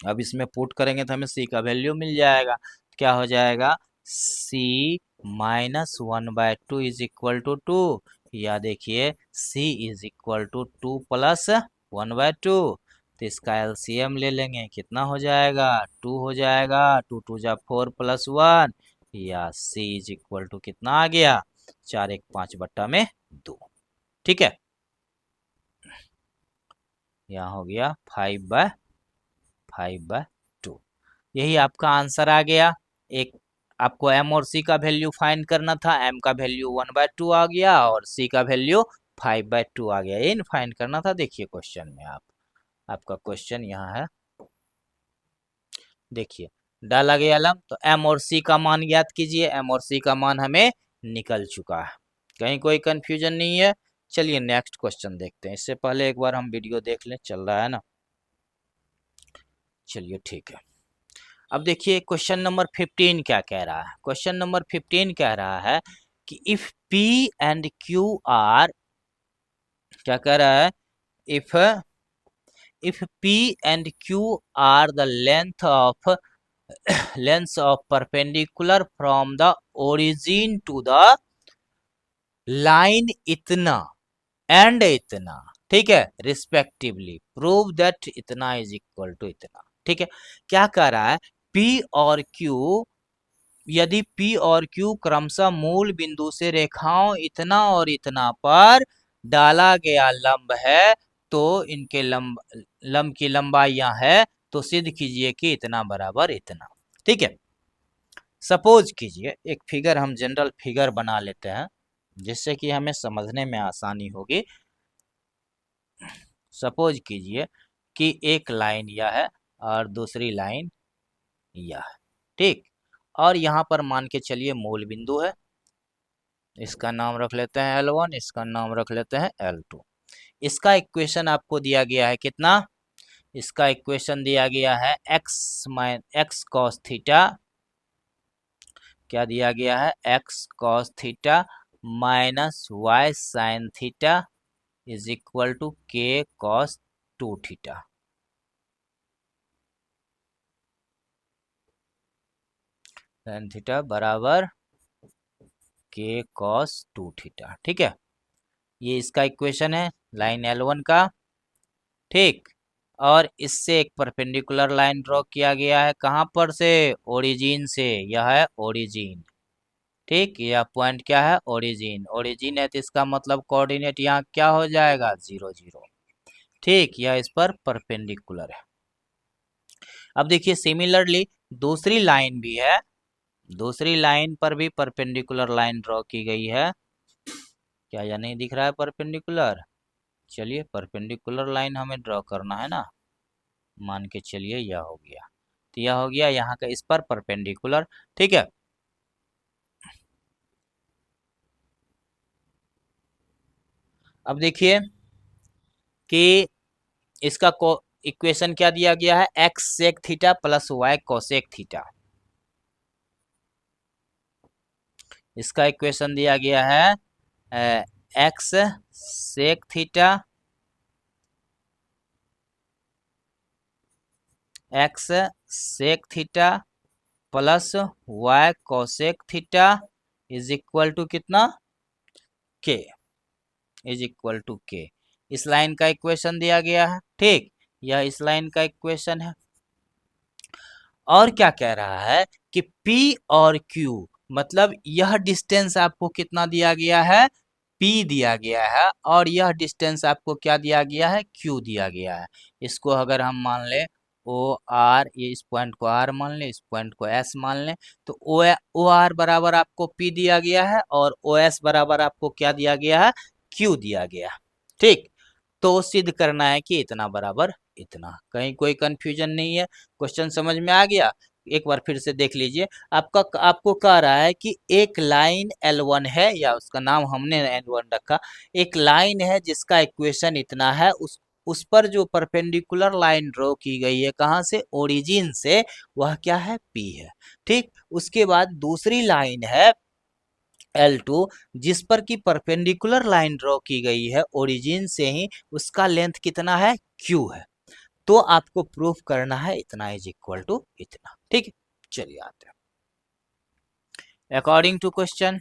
अब इसमें पुट करेंगे तो हमें c का वैल्यू मिल जाएगा, क्या हो जाएगा c - 1/2 इज इक्वल टू 2, या देखिए c is equal to 2 plus 1/2, तो इसका एलसीएम ले लेंगे कितना हो जाएगा 2 हो जाएगा, 2 2 जा 4 प्लस 1, या c इज इक्वल टू कितना आ गया 4 1 5/2। ठीक है, यहाँ हो गया 5/2। यही आपका आंसर आ गया। एक आपको एम और सी का वैल्यू फाइंड करना था, एम का वैल्यू 1/2 आ गया और सी का वैल्यू 5/2 आ गया, ये फाइंड करना था। देखिए क्वेश्चन में आपका क्वेश्चन यहाँ है, देखिए डाला गया लम, तो एम और सी का मान ज्ञात कीजिए। एम और सी का मान हमें निकल चुका है, कहीं कोई कंफ्यूजन नहीं है। चलिए नेक्स्ट क्वेश्चन देखते हैं, इससे पहले एक बार हम वीडियो देख लें, चल रहा है ना। चलिए ठीक है, अब देखिए क्वेश्चन नंबर 15 क्या कह रहा है। क्वेश्चन नंबर 15 कह रहा है कि if P and Q are, क्या कह रहा है, if P and Q are the lengths of perpendicular from the origin to the line इतना एंड इतना, ठीक है, रिस्पेक्टिवली प्रूव दैट इतना इज इक्वल टू इतना। ठीक है, क्या कह रहा है, P और Q, यदि P और Q क्रमशः मूल बिंदु से रेखाओं इतना और इतना पर डाला गया लंब है, तो इनके लंब की लंबाई यहाँ है, तो सिद्ध कीजिए कि इतना बराबर इतना। ठीक है, सपोज कीजिए एक फिगर, हम जनरल फिगर बना लेते हैं जिससे कि हमें समझने में आसानी होगी। सपोज कीजिए कि एक लाइन यह है और दूसरी लाइन यह है, ठीक, और यहाँ पर मान के चलिए मूल बिंदु है, इसका नाम रख लेते हैं L1, इसका नाम रख लेते हैं L2। इसका इक्वेशन आपको दिया गया है कितना, इसका इक्वेशन दिया गया है x cos थीटा, क्या दिया गया है, x cos theta minus y sin theta is equal to k cos 2 theta. sin theta बराबर k cos 2 थीटा। ठीक है, ये इसका इक्वेशन है लाइन L1 का, ठीक, और इससे एक परपेंडिकुलर लाइन ड्रॉ किया गया है, कहाँ पर से, ओरिजिन से, यह है ओरिजिन, ठीक, यह पॉइंट क्या है, ओरिजिन, ओरिजिन है तो इसका मतलब कोऑर्डिनेट यहाँ क्या हो जाएगा, 0 0, ठीक, यह इस पर परपेंडिकुलर है। अब देखिए सिमिलरली दूसरी लाइन भी है, दूसरी लाइन पर भी परपेंडिकुलर लाइन ड्रॉ की गई है, क्या यह नहीं दिख रहा है परपेंडिकुलर, चलिए परपेंडिकुलर लाइन हमें ड्रॉ करना है ना, मान के चलिए यह हो गया, तो यह हो गया यहाँ का इस पर परपेंडिकुलर। ठीक है, अब देखिए कि इसका इक्वेशन क्या दिया गया है, x sec theta plus y cosec theta, इसका इक्वेशन दिया गया है x sec theta x sec theta plus y cosec theta is equal to कितना, k, is equal to k। इस लाइन का इक्वेशन दिया गया है, ठीक, यह इस लाइन का इक्वेशन है। और क्या कह रहा है कि P और Q, मतलब यह डिस्टेंस आपको कितना दिया गया है, P दिया गया है, और यह डिस्टेंस आपको क्या दिया गया है, Q दिया गया है। इसको अगर हम मान ले OR, ये इस पॉइंट को R मान ले, इस पॉइंट को S मान ले, तो OR बराबर आपको P दिया गया है और OS बराबर आपको क्या दिया गया है, Q दिया गया, ठीक। तो सिद्ध करना है कि इतना बराबर इतना, कहीं कोई कंफ्यूजन नहीं है, क्वेश्चन समझ में आ गया। एक बार फिर से देख लीजिए, आपको कह रहा है कि एक लाइन L1 है, या उसका नाम हमने L1 रखा, एक लाइन है जिसका इक्वेशन इतना है, उस पर जो परपेंडिकुलर लाइन ड्रॉ की गई है, कहाँ से, ओरिजिन से, वह क्या है, P है, ठीक। उसके बाद दूसरी लाइन है L2 जिस पर की परपेंडिकुलर लाइन ड्रॉ की गई है ओरिजिन से ही, उसका लेंथ कितना है, Q है, तो आपको प्रूफ करना है इतना इज इक्वल टू इतना। ठीक है, चलिए आते हैं according to question,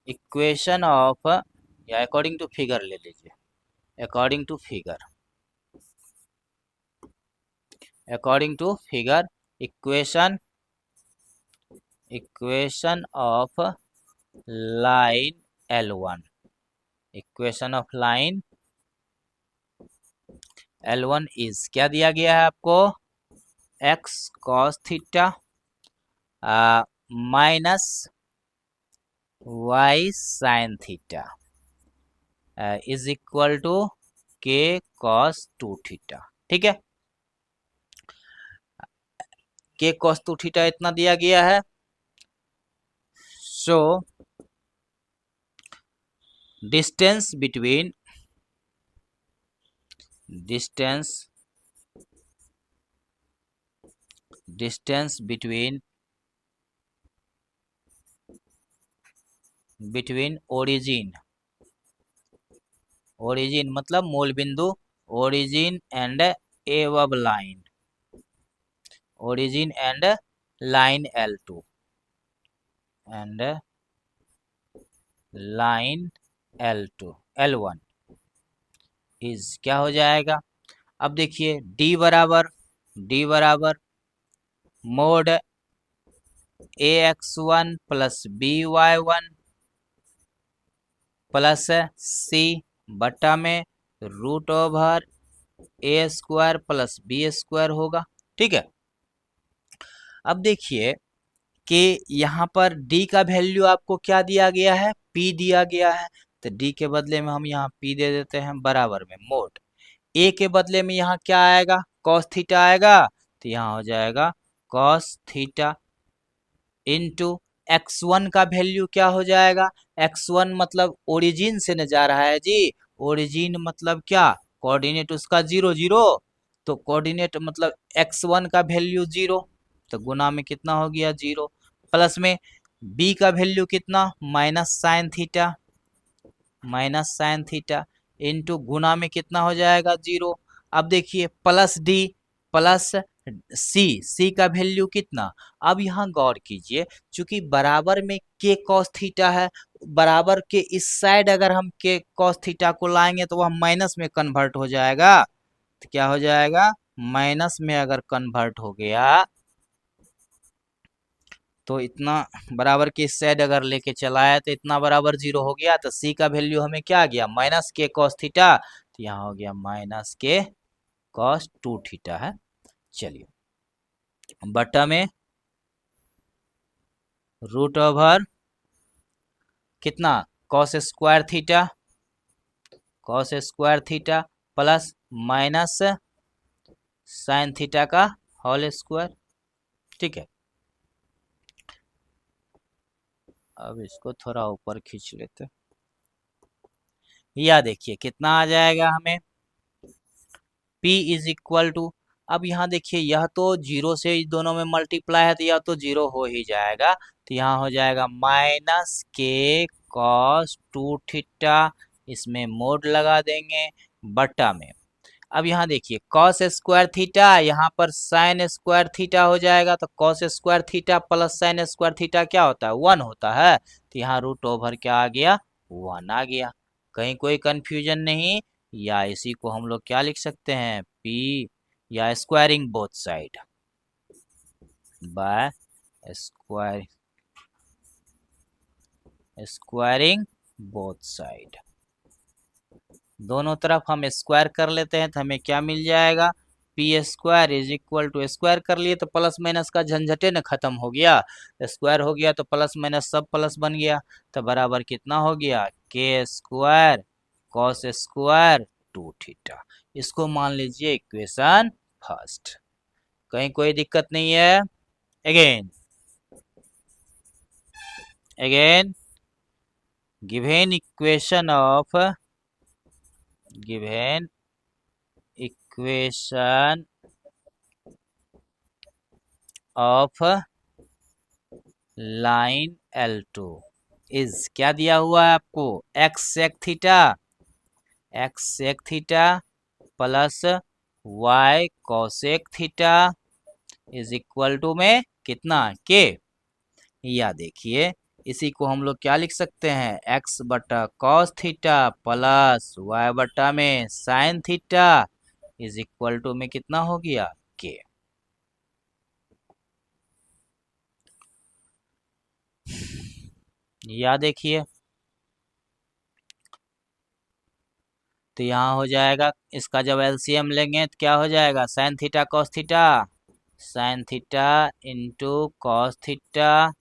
equation of, या अकॉर्डिंग टू फिगर ले लीजिए, according to figure, according to figure, equation, equation of line L1, equation of line L1 is क्या दिया गया है आपको, x cos theta minus y sin theta is equal to k cos 2 theta. ठीक है, k cos 2 theta इतना दिया गया है। So distance between distance between origin मतलब मूल बिंदु, origin and एवब line, origin and line L2 and line L1 is क्या हो जाएगा। अब देखिए D बराबर mode AX1 plus BY1 plus C बटा में root over A square plus B square होगा। ठीक है, अब देखिए कि यहाँ पर D का वैल्यू आपको क्या दिया गया है, P दिया गया है, तो D के बदले में हम यहाँ P दे देते हैं बराबर में मोड A के बदले में यहाँ क्या आएगा, cos थीटा आएगा, तो यहाँ हो जाएगा cos थीटा इंटू x1 का वैल्यू क्या हो जाएगा, x1 मतलब ओरिजिन से न जा रहा है जी, ओरिजिन मतलब क्या, कोऑर्डिनेट उसका 0 0, तो कोऑर्डिनेट मतलब x1 का वैल्यू 0, तो गुना में कितना हो गया 0, प्लस में b का वैल्यू कितना माइनस साइन थीटा इंटू गुना में कितना हो जाएगा 0। अब देखिए प्लस d प्लस सी का वैल्यू कितना, अब यहाँ गौर कीजिए चूंकि बराबर में के कॉस थीटा है, बराबर के इस साइड अगर हम के कॉस थीटा को लाएंगे तो वह माइनस में कन्वर्ट हो जाएगा, तो क्या हो जाएगा माइनस में अगर कन्वर्ट हो गया तो इतना बराबर के इस साइड अगर लेके चला है तो इतना बराबर 0 हो गया, तो सी का वैल्यू हमें क्या आ गया माइनस के कॉस थीटा, तो यहाँ हो गया माइनस के कॉस 2 थीटा है। चलिए बटा में रूट ओवर कितना cos square theta plus minus sine theta का होल स्क्वायर। ठीक है, अब इसको थोड़ा ऊपर खींच लेते, या देखिए कितना आ जाएगा हमें P इज इक्वल टू, अब यहाँ देखिए यह तो जीरो से इस दोनों में मल्टीप्लाई है तो यह तो जीरो हो ही जाएगा, तो यहाँ हो जाएगा माइनस के कॉस 2 थीटा, इसमें मोड लगा देंगे बटा में, अब यहाँ देखिए कॉस स्क्वायर थीटा यहाँ पर साइन स्क्वायर थीटा हो जाएगा, तो cos square theta plus sine square theta क्या होता है 1 होता है, तो यहाँ रूट ओवर क्या आ गया 1 आ गया। कहीं कोई कंफ्यूजन नहीं, या इसी को हम लोग क्या लिख सकते हैं P या squaring both side by squaring both side, दोनों तरफ हम स्क्वायर कर लेते हैं तो हमें क्या मिल जाएगा P square is equal to, square कर लिए तो प्लस माइनस का झंझटे न खत्म हो गया, स्क्वायर हो गया तो प्लस माइनस सब प्लस बन गया, तो बराबर कितना हो गया के स्क्वायर कॉस स्क्वायर 2 थीटा, इसको मान लीजिए इक्वेशन फर्स्ट। कहीं कोई दिक्कत नहीं है। Again again given equation of line L2 is क्या दिया हुआ है आपको x sec theta plus y cosec theta is equal to में कितना के, या देखिए इसी को हम लोग क्या लिख सकते हैं x बटा कॉस थीटा प्लस y बटा में sine theta is equal to में कितना हो गया के। या देखिए तो यहाँ हो जाएगा, इसका जब एलसीएम लेंगे तो क्या हो जाएगा, sine theta cos theta, sine theta into cos theta,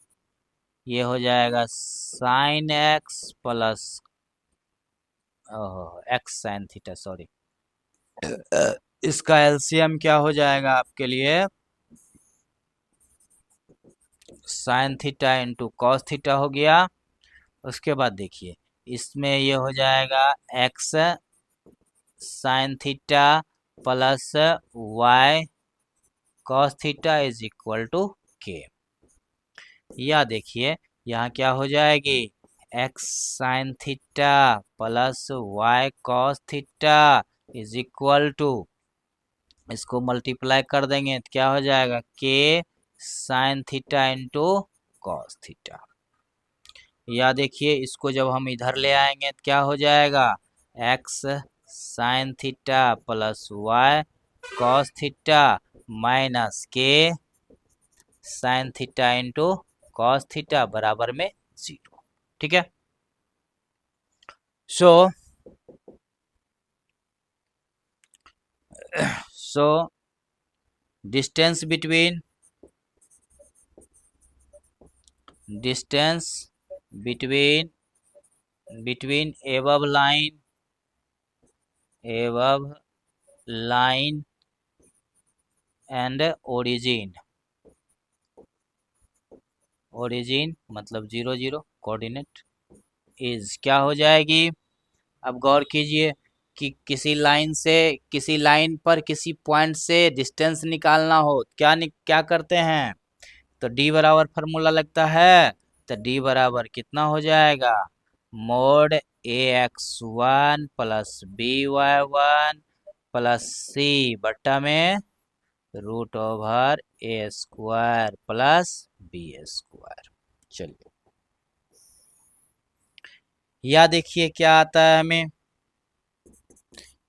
ये हो जाएगा sine x plus x sine theta, sorry. इसका एलसीएम क्या हो जाएगा आपके लिए, sine theta into cos theta हो गया। उसके बाद देखिए इसमें ये हो जाएगा x sine theta plus Y cos theta is equal to k. या देखिए यहाँ क्या हो जाएगी, x sine theta plus Y cos theta is equal to, इसको मल्टीप्लाई कर देंगे तो क्या हो जाएगा, के sine theta into cos theta. या देखिए इसको जब हम इधर ले आएंगे तो क्या हो जाएगा, x sine theta plus Y cos theta minus के sine theta into cos theta बराबर में 0। ठीक है, so distance between above line and origin मतलब 0 0 कोऑर्डिनेट इज क्या हो जाएगी। अब गौर कीजिए कि किसी लाइन पर किसी पॉइंट से डिस्टेंस निकालना हो, क्या करते हैं, तो डी बराबर फार्मूला लगता है। तो डी बराबर कितना हो जाएगा, mod A X one plus B Y one plus C बट्टा में root over A square plus B square. चलिए या देखिए क्या आता है हमें,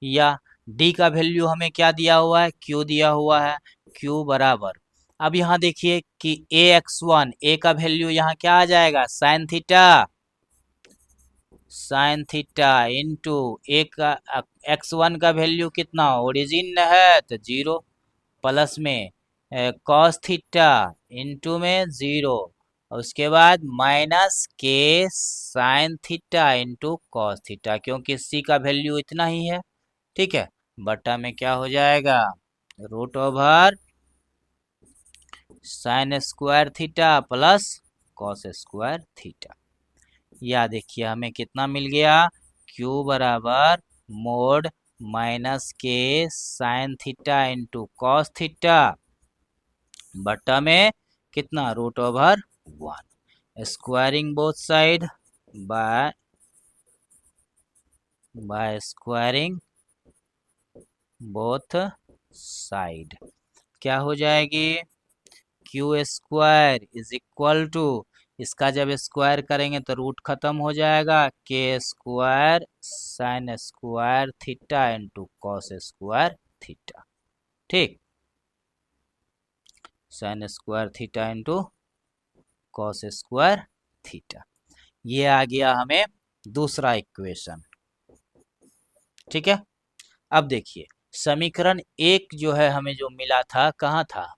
या डी का वैल्यू हमें क्या दिया हुआ है, क्यू दिया हुआ है, क्यू बराबर, अब यहाँ देखिए कि ए एक्स वन, ए का वैल्यू यहाँ क्या आ जाएगा, साइन थीटा इंटू ए का एक्स वन का वैल्यू कितना, ओरिजिन है तो 0 प्लस में कॉस थीटा इंटू में 0, उसके बाद माइनस के sine theta into cos theta, क्योंकि सी का वैल्यू इतना ही है। ठीक है, बट्टा में क्या हो जाएगा, root over sine square theta plus cos square theta. या देखिए हमें कितना मिल गया, क्यू बराबर मोड माइनस के sine theta into cos theta बट्टा में कितना, root over 1, squaring both side by squaring both side, क्या हो जाएगी, Q square is equal to, इसका जब स्क्वायर करेंगे तो रूट खत्म हो जाएगा, K square sine square theta into cos square theta. ठीक, sine square theta into cos square theta, ये आ गया हमें दूसरा इक्वेशन। ठीक है, अब देखिए समीकरण एक जो है हमें जो मिला था, कहाँ था,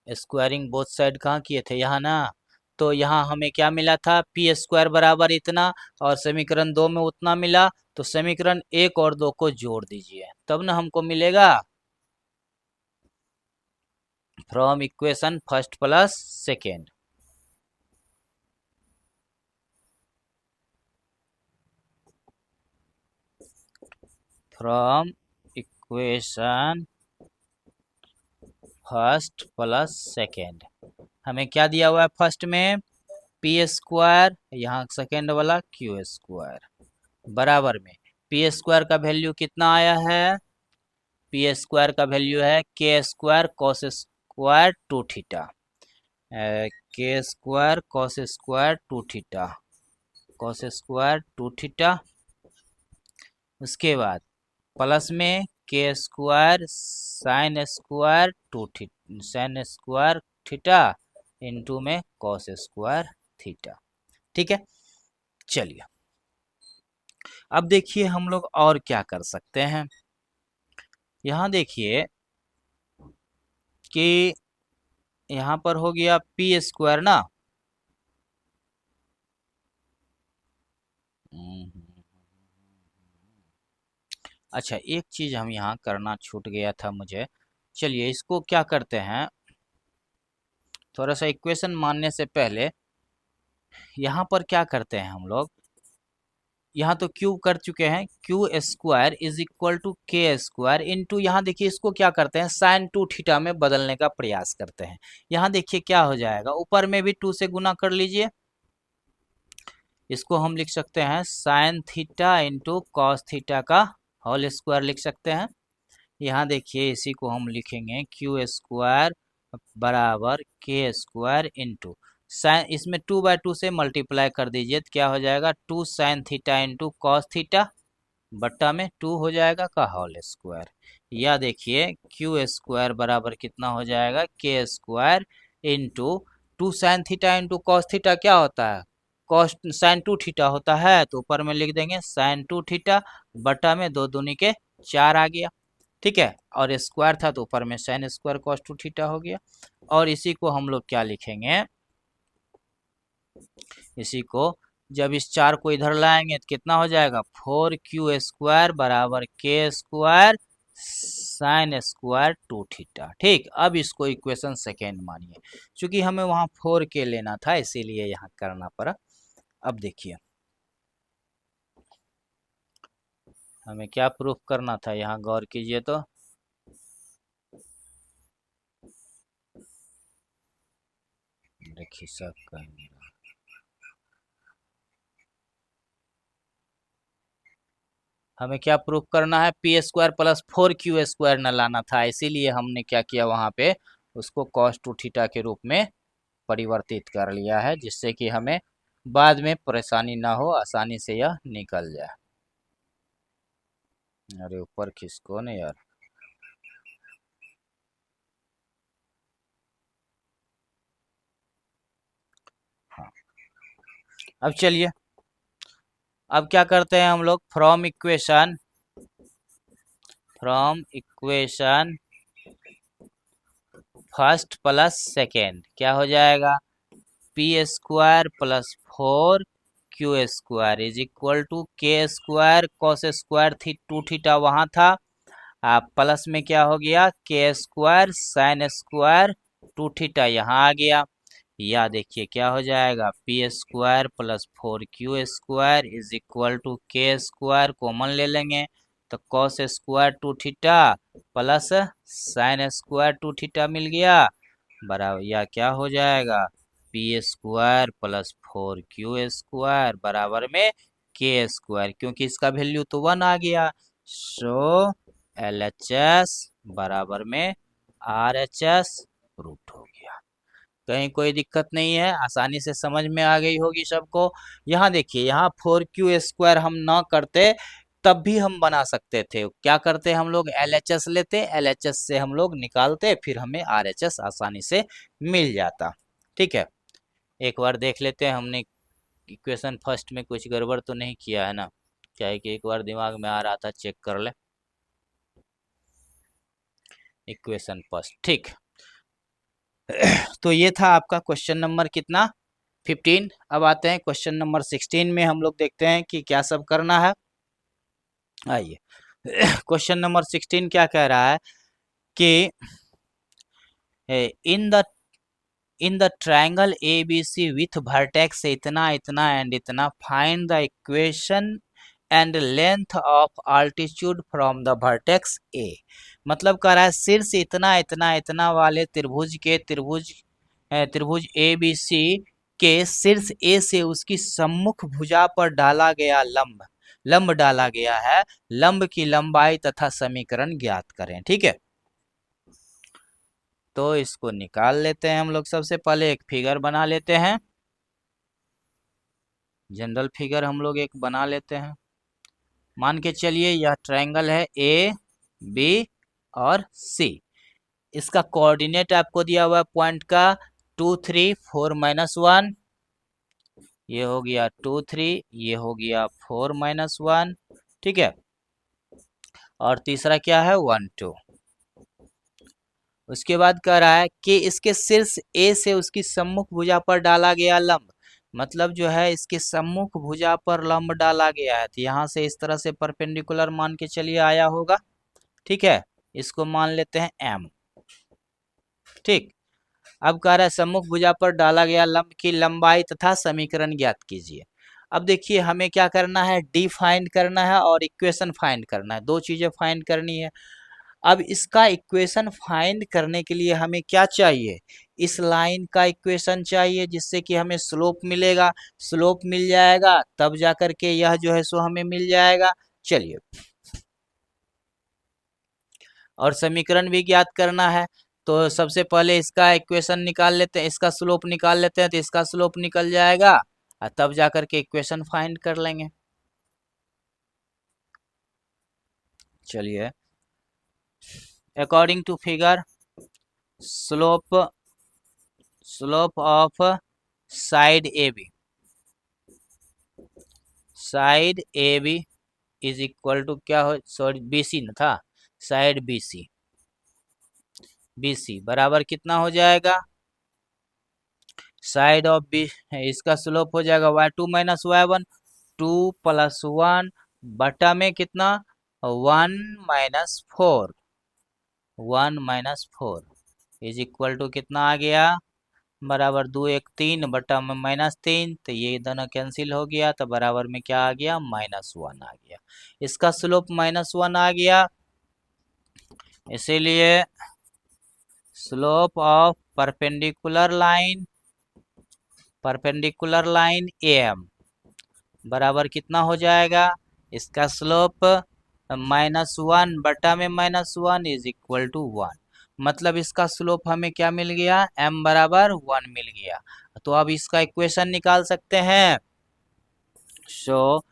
स्क्वायरिंग बोथ साइड कहाँ किए थे, यहाँ ना। तो यहाँ हमें क्या मिला था, पी स्क्वायर बराबर इतना, और समीकरण 2 में उतना मिला, तो समीकरण 1 और 2 को जोड़ दीजिए तब ना हमको मिलेगा, from equation first plus second, from equation first plus second, हमें क्या दिया हुआ है फर्स्ट में, पी स्क्वायर, यहाँ सेकेंड वाला क्यू स्क्वायर बराबर में पी स्क्वायर का वैल्यू कितना आया है, पी स्क्वायर का वैल्यू है K square cos square two theta, K square cos square two theta, cos square two theta, उसके बाद प्लस में K square sine square two theta, sine square theta into में cos square theta. ठीक है, चलिए अब देखिए हम लोग और क्या कर सकते हैं। यहाँ देखिए कि यहाँ पर हो गया पी स्क्वायर ना, अच्छा एक चीज हम यहाँ करना छूट गया था मुझे, चलिए इसको क्या करते हैं, थोड़ा सा इक्वेशन मानने से पहले यहाँ पर क्या करते हैं हम लोग, यहाँ तो क्यूब कर चुके हैं, Q square is equal to के स्क्वायर इंटू, यहाँ देखिए इसको क्या करते हैं साइन टू थीटा में बदलने का प्रयास करते हैं। यहाँ देखिए क्या हो जाएगा, ऊपर में भी 2 से गुना कर लीजिए, इसको हम लिख सकते हैं sign theta into cos theta का होल स्क्वायर लिख सकते हैं। यहाँ देखिए इसी को हम लिखेंगे क्यू स्क्वायर बराबर के स्क्वायर इंटू साइन, इसमें 2/2 से मल्टीप्लाई कर दीजिए तो क्या हो जाएगा 2 sign theta into cos theta बट्टा में 2 हो जाएगा का होल स्क्वायर। या देखिए क्यू स्क्वायर बराबर कितना हो जाएगा K square into 2 sign theta into cos theta क्या होता है कॉस साइन 2 थीटा होता है, तो ऊपर में लिख देंगे साइन 2 थीटा बट्टा में 2 दूनी के 4 आ गया। ठीक है, और स्क्वायर था तो ऊपर में साइन स्क्वायर कॉस 2 थीटा हो गया। और इसी को हम लोग क्या लिखेंगे, इसी को जब इस 4 को इधर लाएंगे तो कितना हो जाएगा 4 क्यू स्क्वायर बराबर के स्क्वायर साइन स्क्वायर 2 थीटा। ठीक, अब इसको इक्वेशन सेकेंड मानिए, क्योंकि हमें वहां 4 के लेना था इसीलिए यहाँ करना पड़ा। अब देखिए हमें क्या प्रूफ करना था, यहाँ गौर कीजिए तो देखिए सब कहेंगे हमें क्या प्रूफ करना है, P square plus 4 Q square न लाना था, इसीलिए हमने क्या किया वहां पे उसको कॉस 2 थीटा के रूप में परिवर्तित कर लिया है, जिससे कि हमें बाद में परेशानी ना हो, आसानी से यह निकल जाए। अरे ऊपर खिसको नहीं यार, हाँ अब चलिए अब क्या करते हैं हम लोग, from equation first plus second क्या हो जाएगा P square plus 4 Q square is equal to के स्क्वायर कॉस स्क्वायर 2 थीटा वहां था, प्लस में क्या हो गया के स्क्वायर साइन स्क्वायर 2 थीटा यहाँ आ गया। या देखिए क्या हो जाएगा P square plus 4 Q square is equal to के स्क्वायर कॉमन ले लेंगे तो cos square 2 theta plus sine square 2 theta मिल गया बराबर, या क्या हो जाएगा P square plus 4 Q square बराबर में के स्क्वायर, क्योंकि इसका वैल्यू तो 1 आ गया, सो एल एच एस बराबर में आर एच एस रूट हो गया। कहीं कोई दिक्कत नहीं है, आसानी से समझ में आ गई होगी सबको। यहाँ देखिए यहाँ 4 क्यू स्क्वायर हम ना करते तब भी हम बना सकते थे, क्या करते हम लोग एल एच एस लेते, एल एच एस से हम लोग निकालते, फिर हमें आर एच एस आसानी से मिल जाता। ठीक है, एक बार देख लेते हैं हमने इक्वेशन फर्स्ट में कुछ गड़बड़ तो नहीं किया है ना, क्या है कि एक बार दिमाग में आ रहा था, चेक कर ले इक्वेशन फर्स्ट। ठीक तो ये था आपका क्वेश्चन नंबर कितना 15। अब आते हैं क्वेश्चन नंबर 16 में, हम लोग देखते हैं कि क्या सब करना है। आइए क्वेश्चन नंबर 16 क्या कह रहा है कि in the triangle ABC with vertex इतना इतना एंड इतना find the equation and length of altitude from the vertex A। मतलब कह रहा है शीर्ष इतना इतना इतना वाले त्रिभुज के त्रिभुज ABC के शीर्ष A से उसकी सम्मुख भुजा पर डाला गया लंब डाला गया है, लंब की लंबाई तथा समीकरण ज्ञात करें। ठीक है, तो इसको निकाल लेते हैं हम लोग। सबसे पहले एक फिगर बना लेते हैं, जनरल फिगर हम लोग एक बना लेते हैं। मान के चलिए यह ट्रायंगल है ए बी और सी, इसका कोऑर्डिनेट आपको दिया हुआ है पॉइंट का 2 3 4 माइनस 1, ये हो गया 2 3, ये हो गया 4 माइनस 1, ठीक है। और तीसरा क्या है 1 2। उसके बाद कह रहा है कि इसके शीर्ष ए से उसकी सम्मुख भुजा पर डाला गया लंब, मतलब जो है इसके सम्मुख भुजा पर लंब डाला गया है, तो यहाँ से इस तरह से परपेंडिकुलर मान के चलिए आया होगा, ठीक है। इसको मान लेते हैं m, ठीक। अब कह रहा है सम्मुख भुजा पर डाला गया लंब की लंबाई तथा समीकरण ज्ञात कीजिए। अब देखिए हमें क्या करना है, डी फाइंड करना है और इक्वेशन फाइंड करना है, दो चीजें फाइंड करनी है। अब इसका इक्वेशन फाइंड करने के लिए हमें क्या चाहिए, इस लाइन का इक्वेशन चाहिए जिससे कि हमें स्लोप मिलेगा, स्लोप मिल जाएगा तब जा करके यह जो है सो हमें मिल जाएगा। चलिए, और समीकरण भी ज्ञात करना है, तो सबसे पहले इसका इक्वेशन निकाल लेते हैं, इसका स्लोप निकाल लेते हैं, तो इसका स्लोप निकल जाएगा और तब जा करके इक्वेशन फाइंड कर लेंगे। चलिए, according to figure slope of side A B, side A B is equal to क्या हो, सॉरी बी सी न था, side B C, B C बराबर कितना हो जाएगा, साइड ऑफ बी, इसका स्लोप हो जाएगा y2 माइनस y1, 2 प्लस 1 बटा में कितना 1 minus 4, 1 minus 4 is equal to कितना आ गया, बराबर 2 1 3 बटा में माइनस 3, तो ये दोनों कैंसिल हो गया, तो बराबर में क्या आ गया -1 आ गया, इसका स्लोप -1 आ गया। इसीलिए slope of perpendicular line AM बराबर कितना हो जाएगा, इसका स्लोप -1 बटा में -1 इज इक्वल टू 1, मतलब इसका स्लोप हमें क्या मिल गया, m बराबर 1 मिल गया। तो अब इसका इक्वेशन निकाल सकते हैं। सो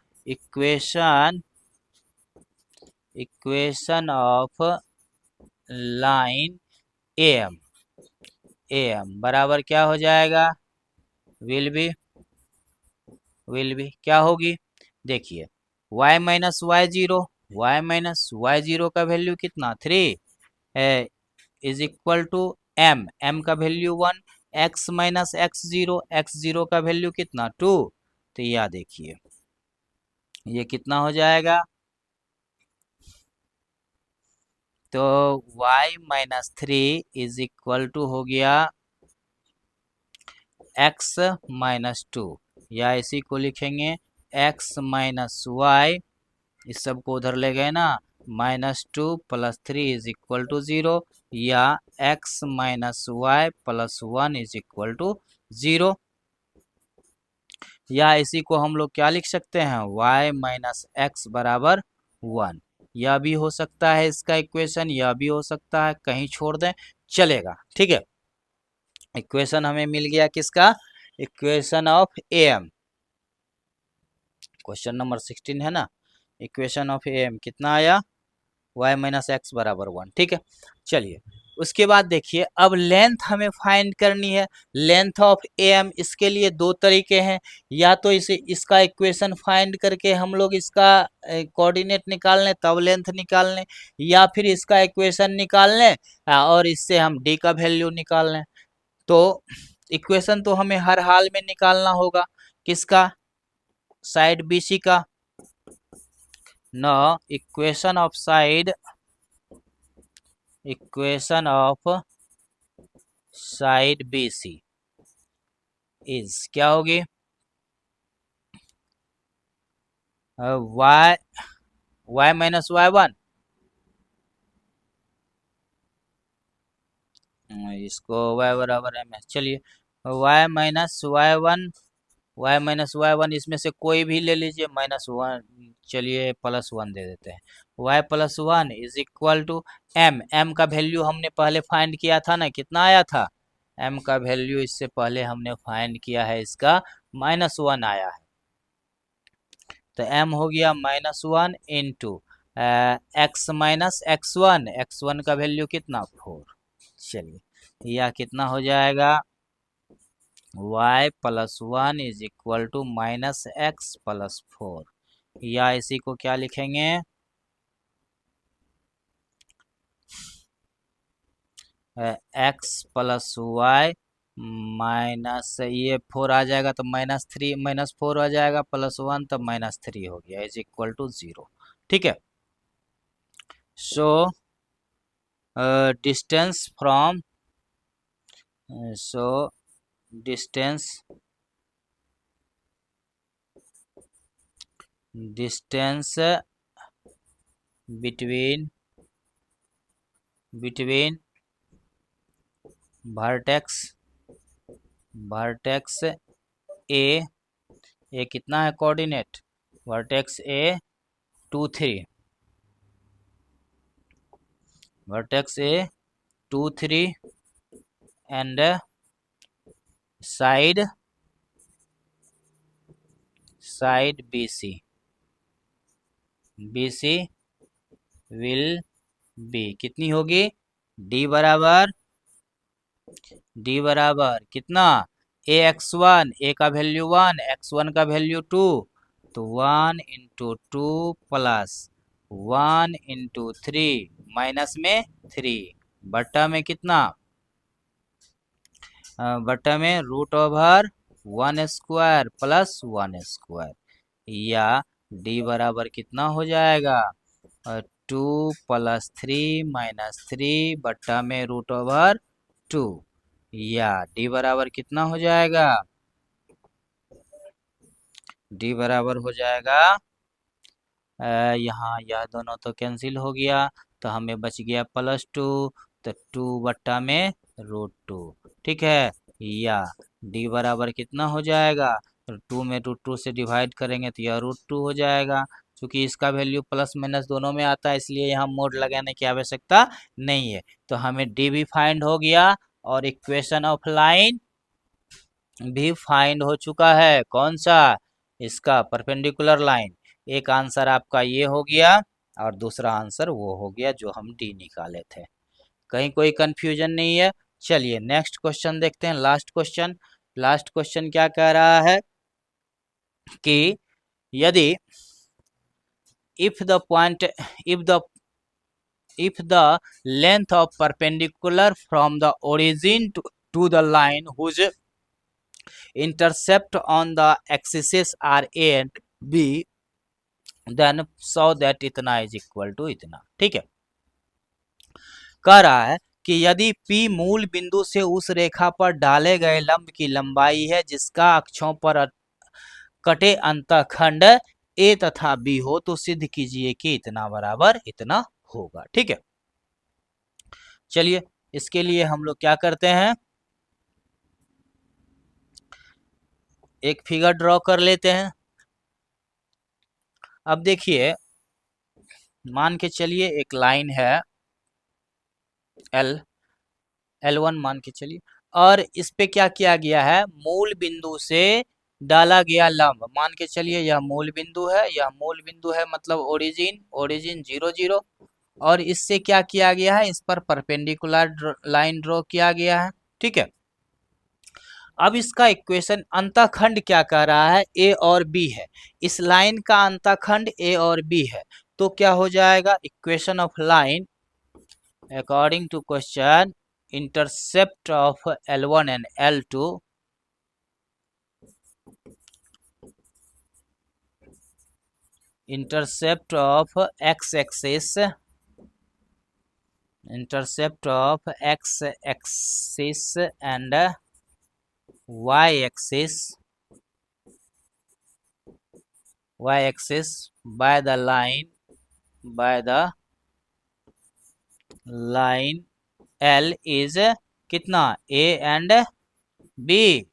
इक्वेशन ऑफ लाइन AM बराबर क्या हो जाएगा, विल बी क्या होगी, देखिए y माइनस वाई जीरो का वैल्यू कितना 3 है, इज इक्वल टू m का value 1, x minus x zero का वैल्यू कितना 2, तो यह देखिए ये कितना हो जाएगा, तो y minus 3 is equal to हो गया x माइनस 2, या इसी को लिखेंगे x माइनस वाई, इस सब को उधर ले गए ना, -2 प्लस 3 इज इक्वल टू 0, या x minus y plus 1 is equal to 0, या इसी को हम लोग क्या लिख सकते हैं, y माइनस एक्स बराबर 1, यह भी हो सकता है इसका इक्वेशन, यह भी हो सकता है, कहीं छोड़ दें चलेगा, ठीक है। इक्वेशन हमें मिल गया किसका, equation of AM, question number 16 है ना, इक्वेशन ऑफ AM कितना आया, y माइनस एक्स बराबर 1, ठीक है। चलिए, उसके बाद देखिए अब लेंथ हमें फाइंड करनी है, लेंथ ऑफ AM, इसके लिए दो तरीके हैं, या तो इसे इसका इक्वेशन फाइंड करके हम लोग इसका कोऑर्डिनेट निकाल लें तब लेंथ निकाल लें, या फिर इसका इक्वेशन निकाल लें और इससे हम d का वैल्यू निकाल लें। तो इक्वेशन तो हमें हर हाल में निकालना होगा, किसका, साइड BC का, न equation of side BC is क्या होगी, y माइनस y1, इसको y बराबर m, चलिए y माइनस y1 इसमें से कोई भी ले लीजिए, -1, चलिए +1 दे देते हैं, y plus 1 is equal to m का वैल्यू हमने पहले फाइंड किया था ना, कितना आया था, m का वैल्यू इससे पहले हमने फाइंड किया है, इसका -1 आया है, तो m हो गया -1 इंटू x माइनस x1 का वैल्यू कितना 4, चलिए यह कितना हो जाएगा, y plus 1 is equal to minus x plus 4, या इसी को क्या लिखेंगे, एक्स प्लस वाई माइनस ये 4 आ जाएगा तो -3 -4 आ जाएगा, प्लस 1 तो -3 हो गया, इज इक्वल टू 0। ठीक है, so distance from so distance distance between vertex ए कितना है coordinate, vertex A 2 3, vertex A 2 3 and side BC will be कितनी होगी, D बराबर कितना, AX1, ए का वैल्यू 1, X1 का वैल्यू 2, तो 1 इंटू 2 प्लस 1 इंटू 3 माइनस में 3 बट्टा में कितना, बट्टा में √1² प्लस 1², या D बराबर कितना हो जाएगा, 2 प्लस 3 माइनस 3 बट्टा में √2, या D बराबर कितना हो जाएगा, D बराबर हो जाएगा यहाँ यह दोनों तो कैंसिल हो गया, तो हमें बच गया +2, तो 2 बट्टा में √2। ठीक है, या D बराबर कितना हो जाएगा, 2 में √2 से डिवाइड करेंगे तो यह √2 हो जाएगा। क्योंकि इसका वैल्यू प्लस माइनस दोनों में आता है, इसलिए यहाँ मोड लगाने की आवश्यकता नहीं है। तो हमें D भी फाइंड हो गया और इक्वेशन ऑफ लाइन भी फाइंड हो चुका है। कौन सा, इसका परपेंडिकुलर लाइन। एक आंसर आपका ये हो गया और दूसरा आंसर वो हो गया जो हम डी निकाले थे। कहीं कोई कंफ्यूजन नहीं है। चलिए नेक्स्ट क्वेश्चन देखते हैं, लास्ट क्वेश्चन क्या कह रहा है कि यदि if the length of perpendicular from the origin to the line whose intercept on the axes are A and B, then show that इतना is equal to इतना। ठीक है, कह रहा है कि यदि P मूल बिंदु से उस रेखा पर डाले गए लंब की लंबाई है जिसका अक्षों पर कटे अंतःखंड A तथा B हो, तो सिद्ध कीजिए कि इतना बराबर इतना होगा। ठीक है, चलिए इसके लिए हम लोग क्या करते हैं, एक फिगर ड्रॉ कर लेते हैं। अब देखिए, मान के चलिए एक लाइन है L1 मान के चलिए, और इस पे क्या किया गया है, मूल बिंदु से डाला गया लंब। मान के चलिए यह मूल बिंदु है, मतलब ओरिजिन 0 0, और इससे क्या किया गया है, इस पर परपेंडिकुलर लाइन ड्रॉ किया गया है। ठीक है, अब इसका इक्वेशन अंतःखंड क्या कह रहा है, ए और बी है। इस लाइन का अंतःखंड ए और बी है, तो क्या हो जाएगा, equation of line according to question, intercept of L1 and L2 intercept of x-axis and y-axis by the line L is कितना, A and B,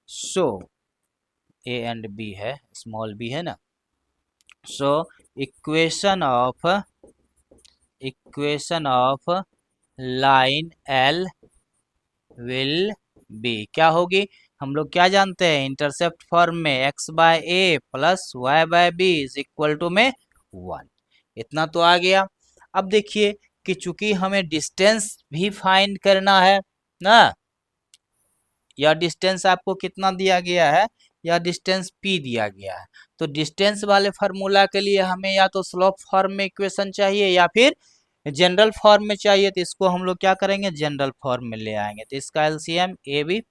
so A and B है, स्मॉल b है ना, so equation of line L will be क्या होगी, हम लोग क्या जानते हैं, इंटरसेप्ट फॉर्म में x/a plus y/b is equal to में 1। इतना तो आ गया। अब देखिए कि चूंकि हमें डिस्टेंस भी फाइंड करना है ना, यह डिस्टेंस आपको कितना दिया गया है, यह डिस्टेंस p दिया गया है। तो डिस्टेंस वाले फार्मूला के लिए हमें या तो स्लोप फॉर्म में इक्वेशन चाहिए या फिर जनरल फॉर्म में चाहिए। तो इसको हम लोग क्या करेंगे, जनरल फॉर्म में ले आएंगे। तो इसका एलसीएम ए बी,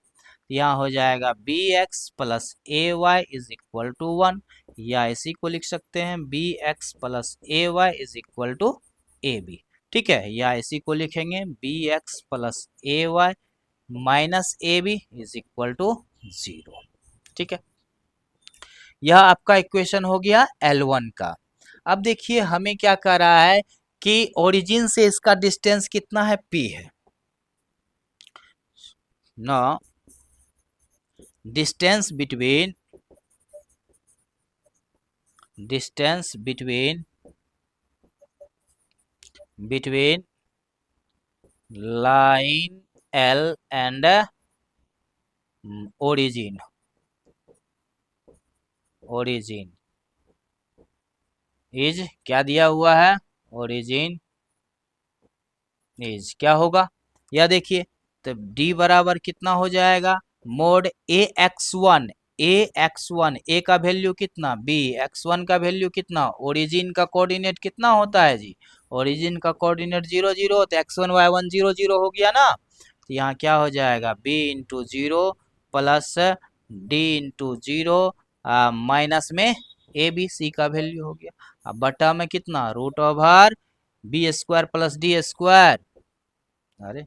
यहाँ हो जाएगा B x plus A y is equal to 1, या इसी को लिख सकते हैं B x plus A y is equal to A B. ठीक है, या इसी को लिखेंगे B x plus A y minus A B is equal to 0। ठीक है, यह आपका इक्वेशन हो गया L1 का। अब देखिए हमें क्या कह रहा है कि ओरिजिन से इसका डिस्टेंस कितना है, p है ना। Distance between line L and origin is क्या दिया हुआ है, origin इज क्या होगा, या देखिए तो d बराबर कितना हो जाएगा, मोड ax1 a का वैल्यू कितना, b x1 का वैल्यू कितना, ओरिजिन का कोऑर्डिनेट कितना होता है जी, ओरिजिन का कोऑर्डिनेट 0 0, तो x1 y1 0 0 हो गया ना। तो यहाँ क्या हो जाएगा b into 0 plus d into 0 minus में ए बी सी का वैल्यू हो गया। अब बटा में कितना, root over B square plus D square, अरे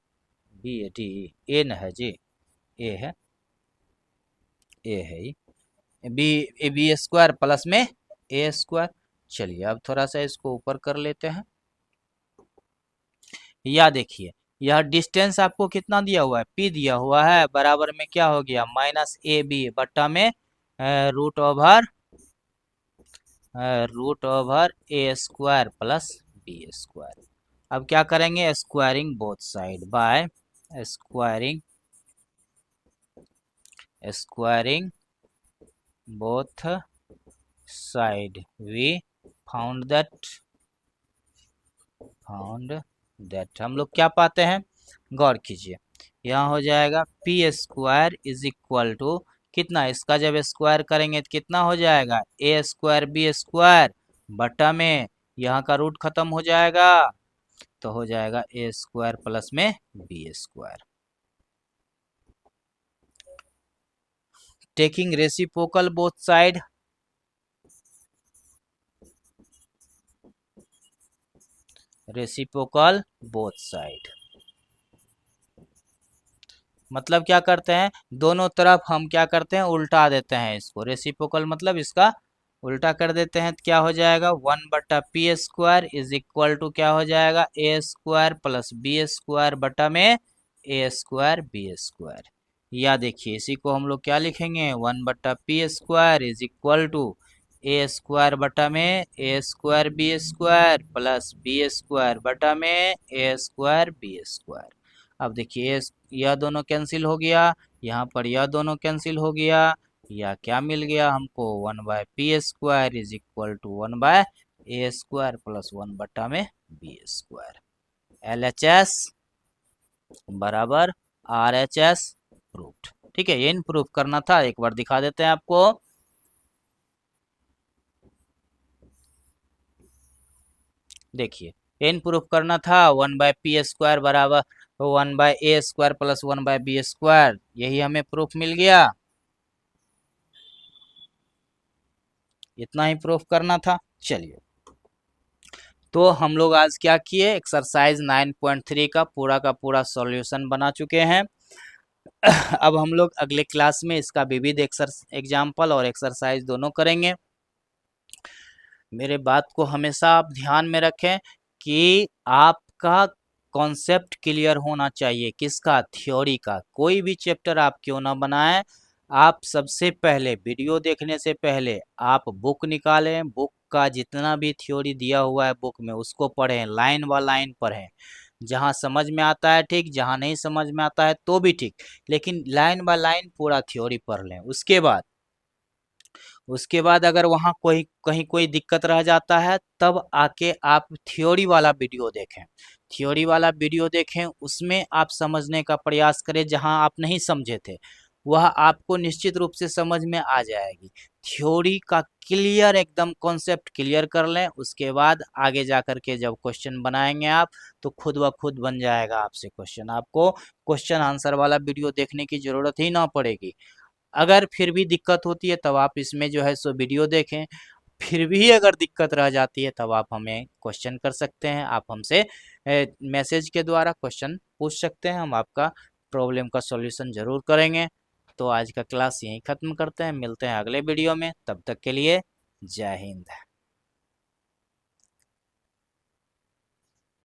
बी ए टी ए न है जी, ए है बी स्क्वायर प्लस में ए स्क्वायर। चलिए अब थोड़ा सा इसको ऊपर कर लेते हैं। या देखिए यह डिस्टेंस आपको कितना दिया हुआ है, p दिया हुआ है, बराबर में क्या हो गया माइनस ए बी बट्टा में root over A square plus B square. अब क्या करेंगे, squaring both side by squaring both side we found that हम लोग क्या पाते हैं, गौर कीजिए, यहाँ हो जाएगा P square is equal to कितना, इसका जब स्क्वायर करेंगे तो कितना हो जाएगा, ए स्क्वायर बी स्क्वायर बटा में यहाँ का रूट खत्म हो जाएगा, तो हो जाएगा ए स्क्वायर प्लस में B square. Taking reciprocal both side, reciprocal both side मतलब क्या करते हैं, दोनों तरफ हम क्या करते हैं, उल्टा देते हैं इसको, रेसिप्रोकल मतलब इसका उल्टा कर देते हैं। तो क्या हो जाएगा 1 बटा P square is equal to क्या हो जाएगा, A square plus B square बटा में ए स्क्वायर बी स्क्वायर। या देखिए इसी को हम लोग क्या लिखेंगे, 1 बटा P square is equal to A square बटा में A square B square plus B square बटा में ए स्क्वायर बी स्क्वायर। अब देखिए यह दोनों कैंसिल हो गया, यहाँ पर यह दोनों कैंसिल हो गया, या क्या मिल गया हमको, 1 by P square is equal to 1 by A square plus 1 बटा में बी स्क्वायर। LHS बराबर RHS प्रूफ। ठीक है, ये इन प्रूफ करना था, एक बार दिखा देते हैं आपको। देखिए इन प्रूफ करना था, 1 बाय पी स्क्वायर बराबर 1 by A square plus 1 by B square, यही हमें प्रूफ मिल गया, इतना ही प्रूफ करना था। चलिए तो हम लोग आज क्या किए, एक्सरसाइज 9.3 का पूरा सॉल्यूशन बना चुके हैं। अब हम लोग अगले क्लास में इसका विविध एग्जाम्पल और एक्सरसाइज दोनों करेंगे। मेरे बात को हमेशा आप ध्यान में रखें कि आपका कॉन्सेप्ट क्लियर होना चाहिए, किसका, थ्योरी का। कोई भी चैप्टर आप क्यों ना बनाएं, आप सबसे पहले वीडियो देखने से पहले आप बुक निकालें, बुक का जितना भी थ्योरी दिया हुआ है बुक में उसको पढ़ें, लाइन बाय लाइन पढ़ें, जहाँ समझ में आता है ठीक, जहाँ नहीं समझ में आता है तो भी ठीक, लेकिन लाइन बाय लाइन पूरा थ्योरी पढ़ लें। उसके बाद अगर वहाँ कहीं कोई दिक्कत रह जाता है तब आके आप थ्योरी वाला वीडियो देखें, उसमें आप समझने का प्रयास करें जहाँ आप नहीं समझे थे, वह आपको निश्चित रूप से समझ में आ जाएगी। थ्योरी का क्लियर एकदम कॉन्सेप्ट क्लियर कर लें, उसके बाद आगे जा कर के जब क्वेश्चन बनाएंगे आप तो खुद ब खुद बन जाएगा आपसे क्वेश्चन। आपको क्वेश्चन आंसर वाला वीडियो देखने की ज़रूरत ही ना पड़ेगी। अगर फिर भी दिक्कत होती है तब आप इसमें जो है सो वीडियो देखें। फिर भी अगर दिक्कत रह जाती है तब आप हमें क्वेश्चन कर सकते हैं। आप हमसे मैसेज के द्वारा क्वेश्चन पूछ सकते हैं, हम आपका प्रॉब्लम का सॉल्यूशन ज़रूर करेंगे। तो आज का क्लास यहीं ख़त्म करते हैं, मिलते हैं अगले वीडियो में। तब तक के लिए जय हिंद।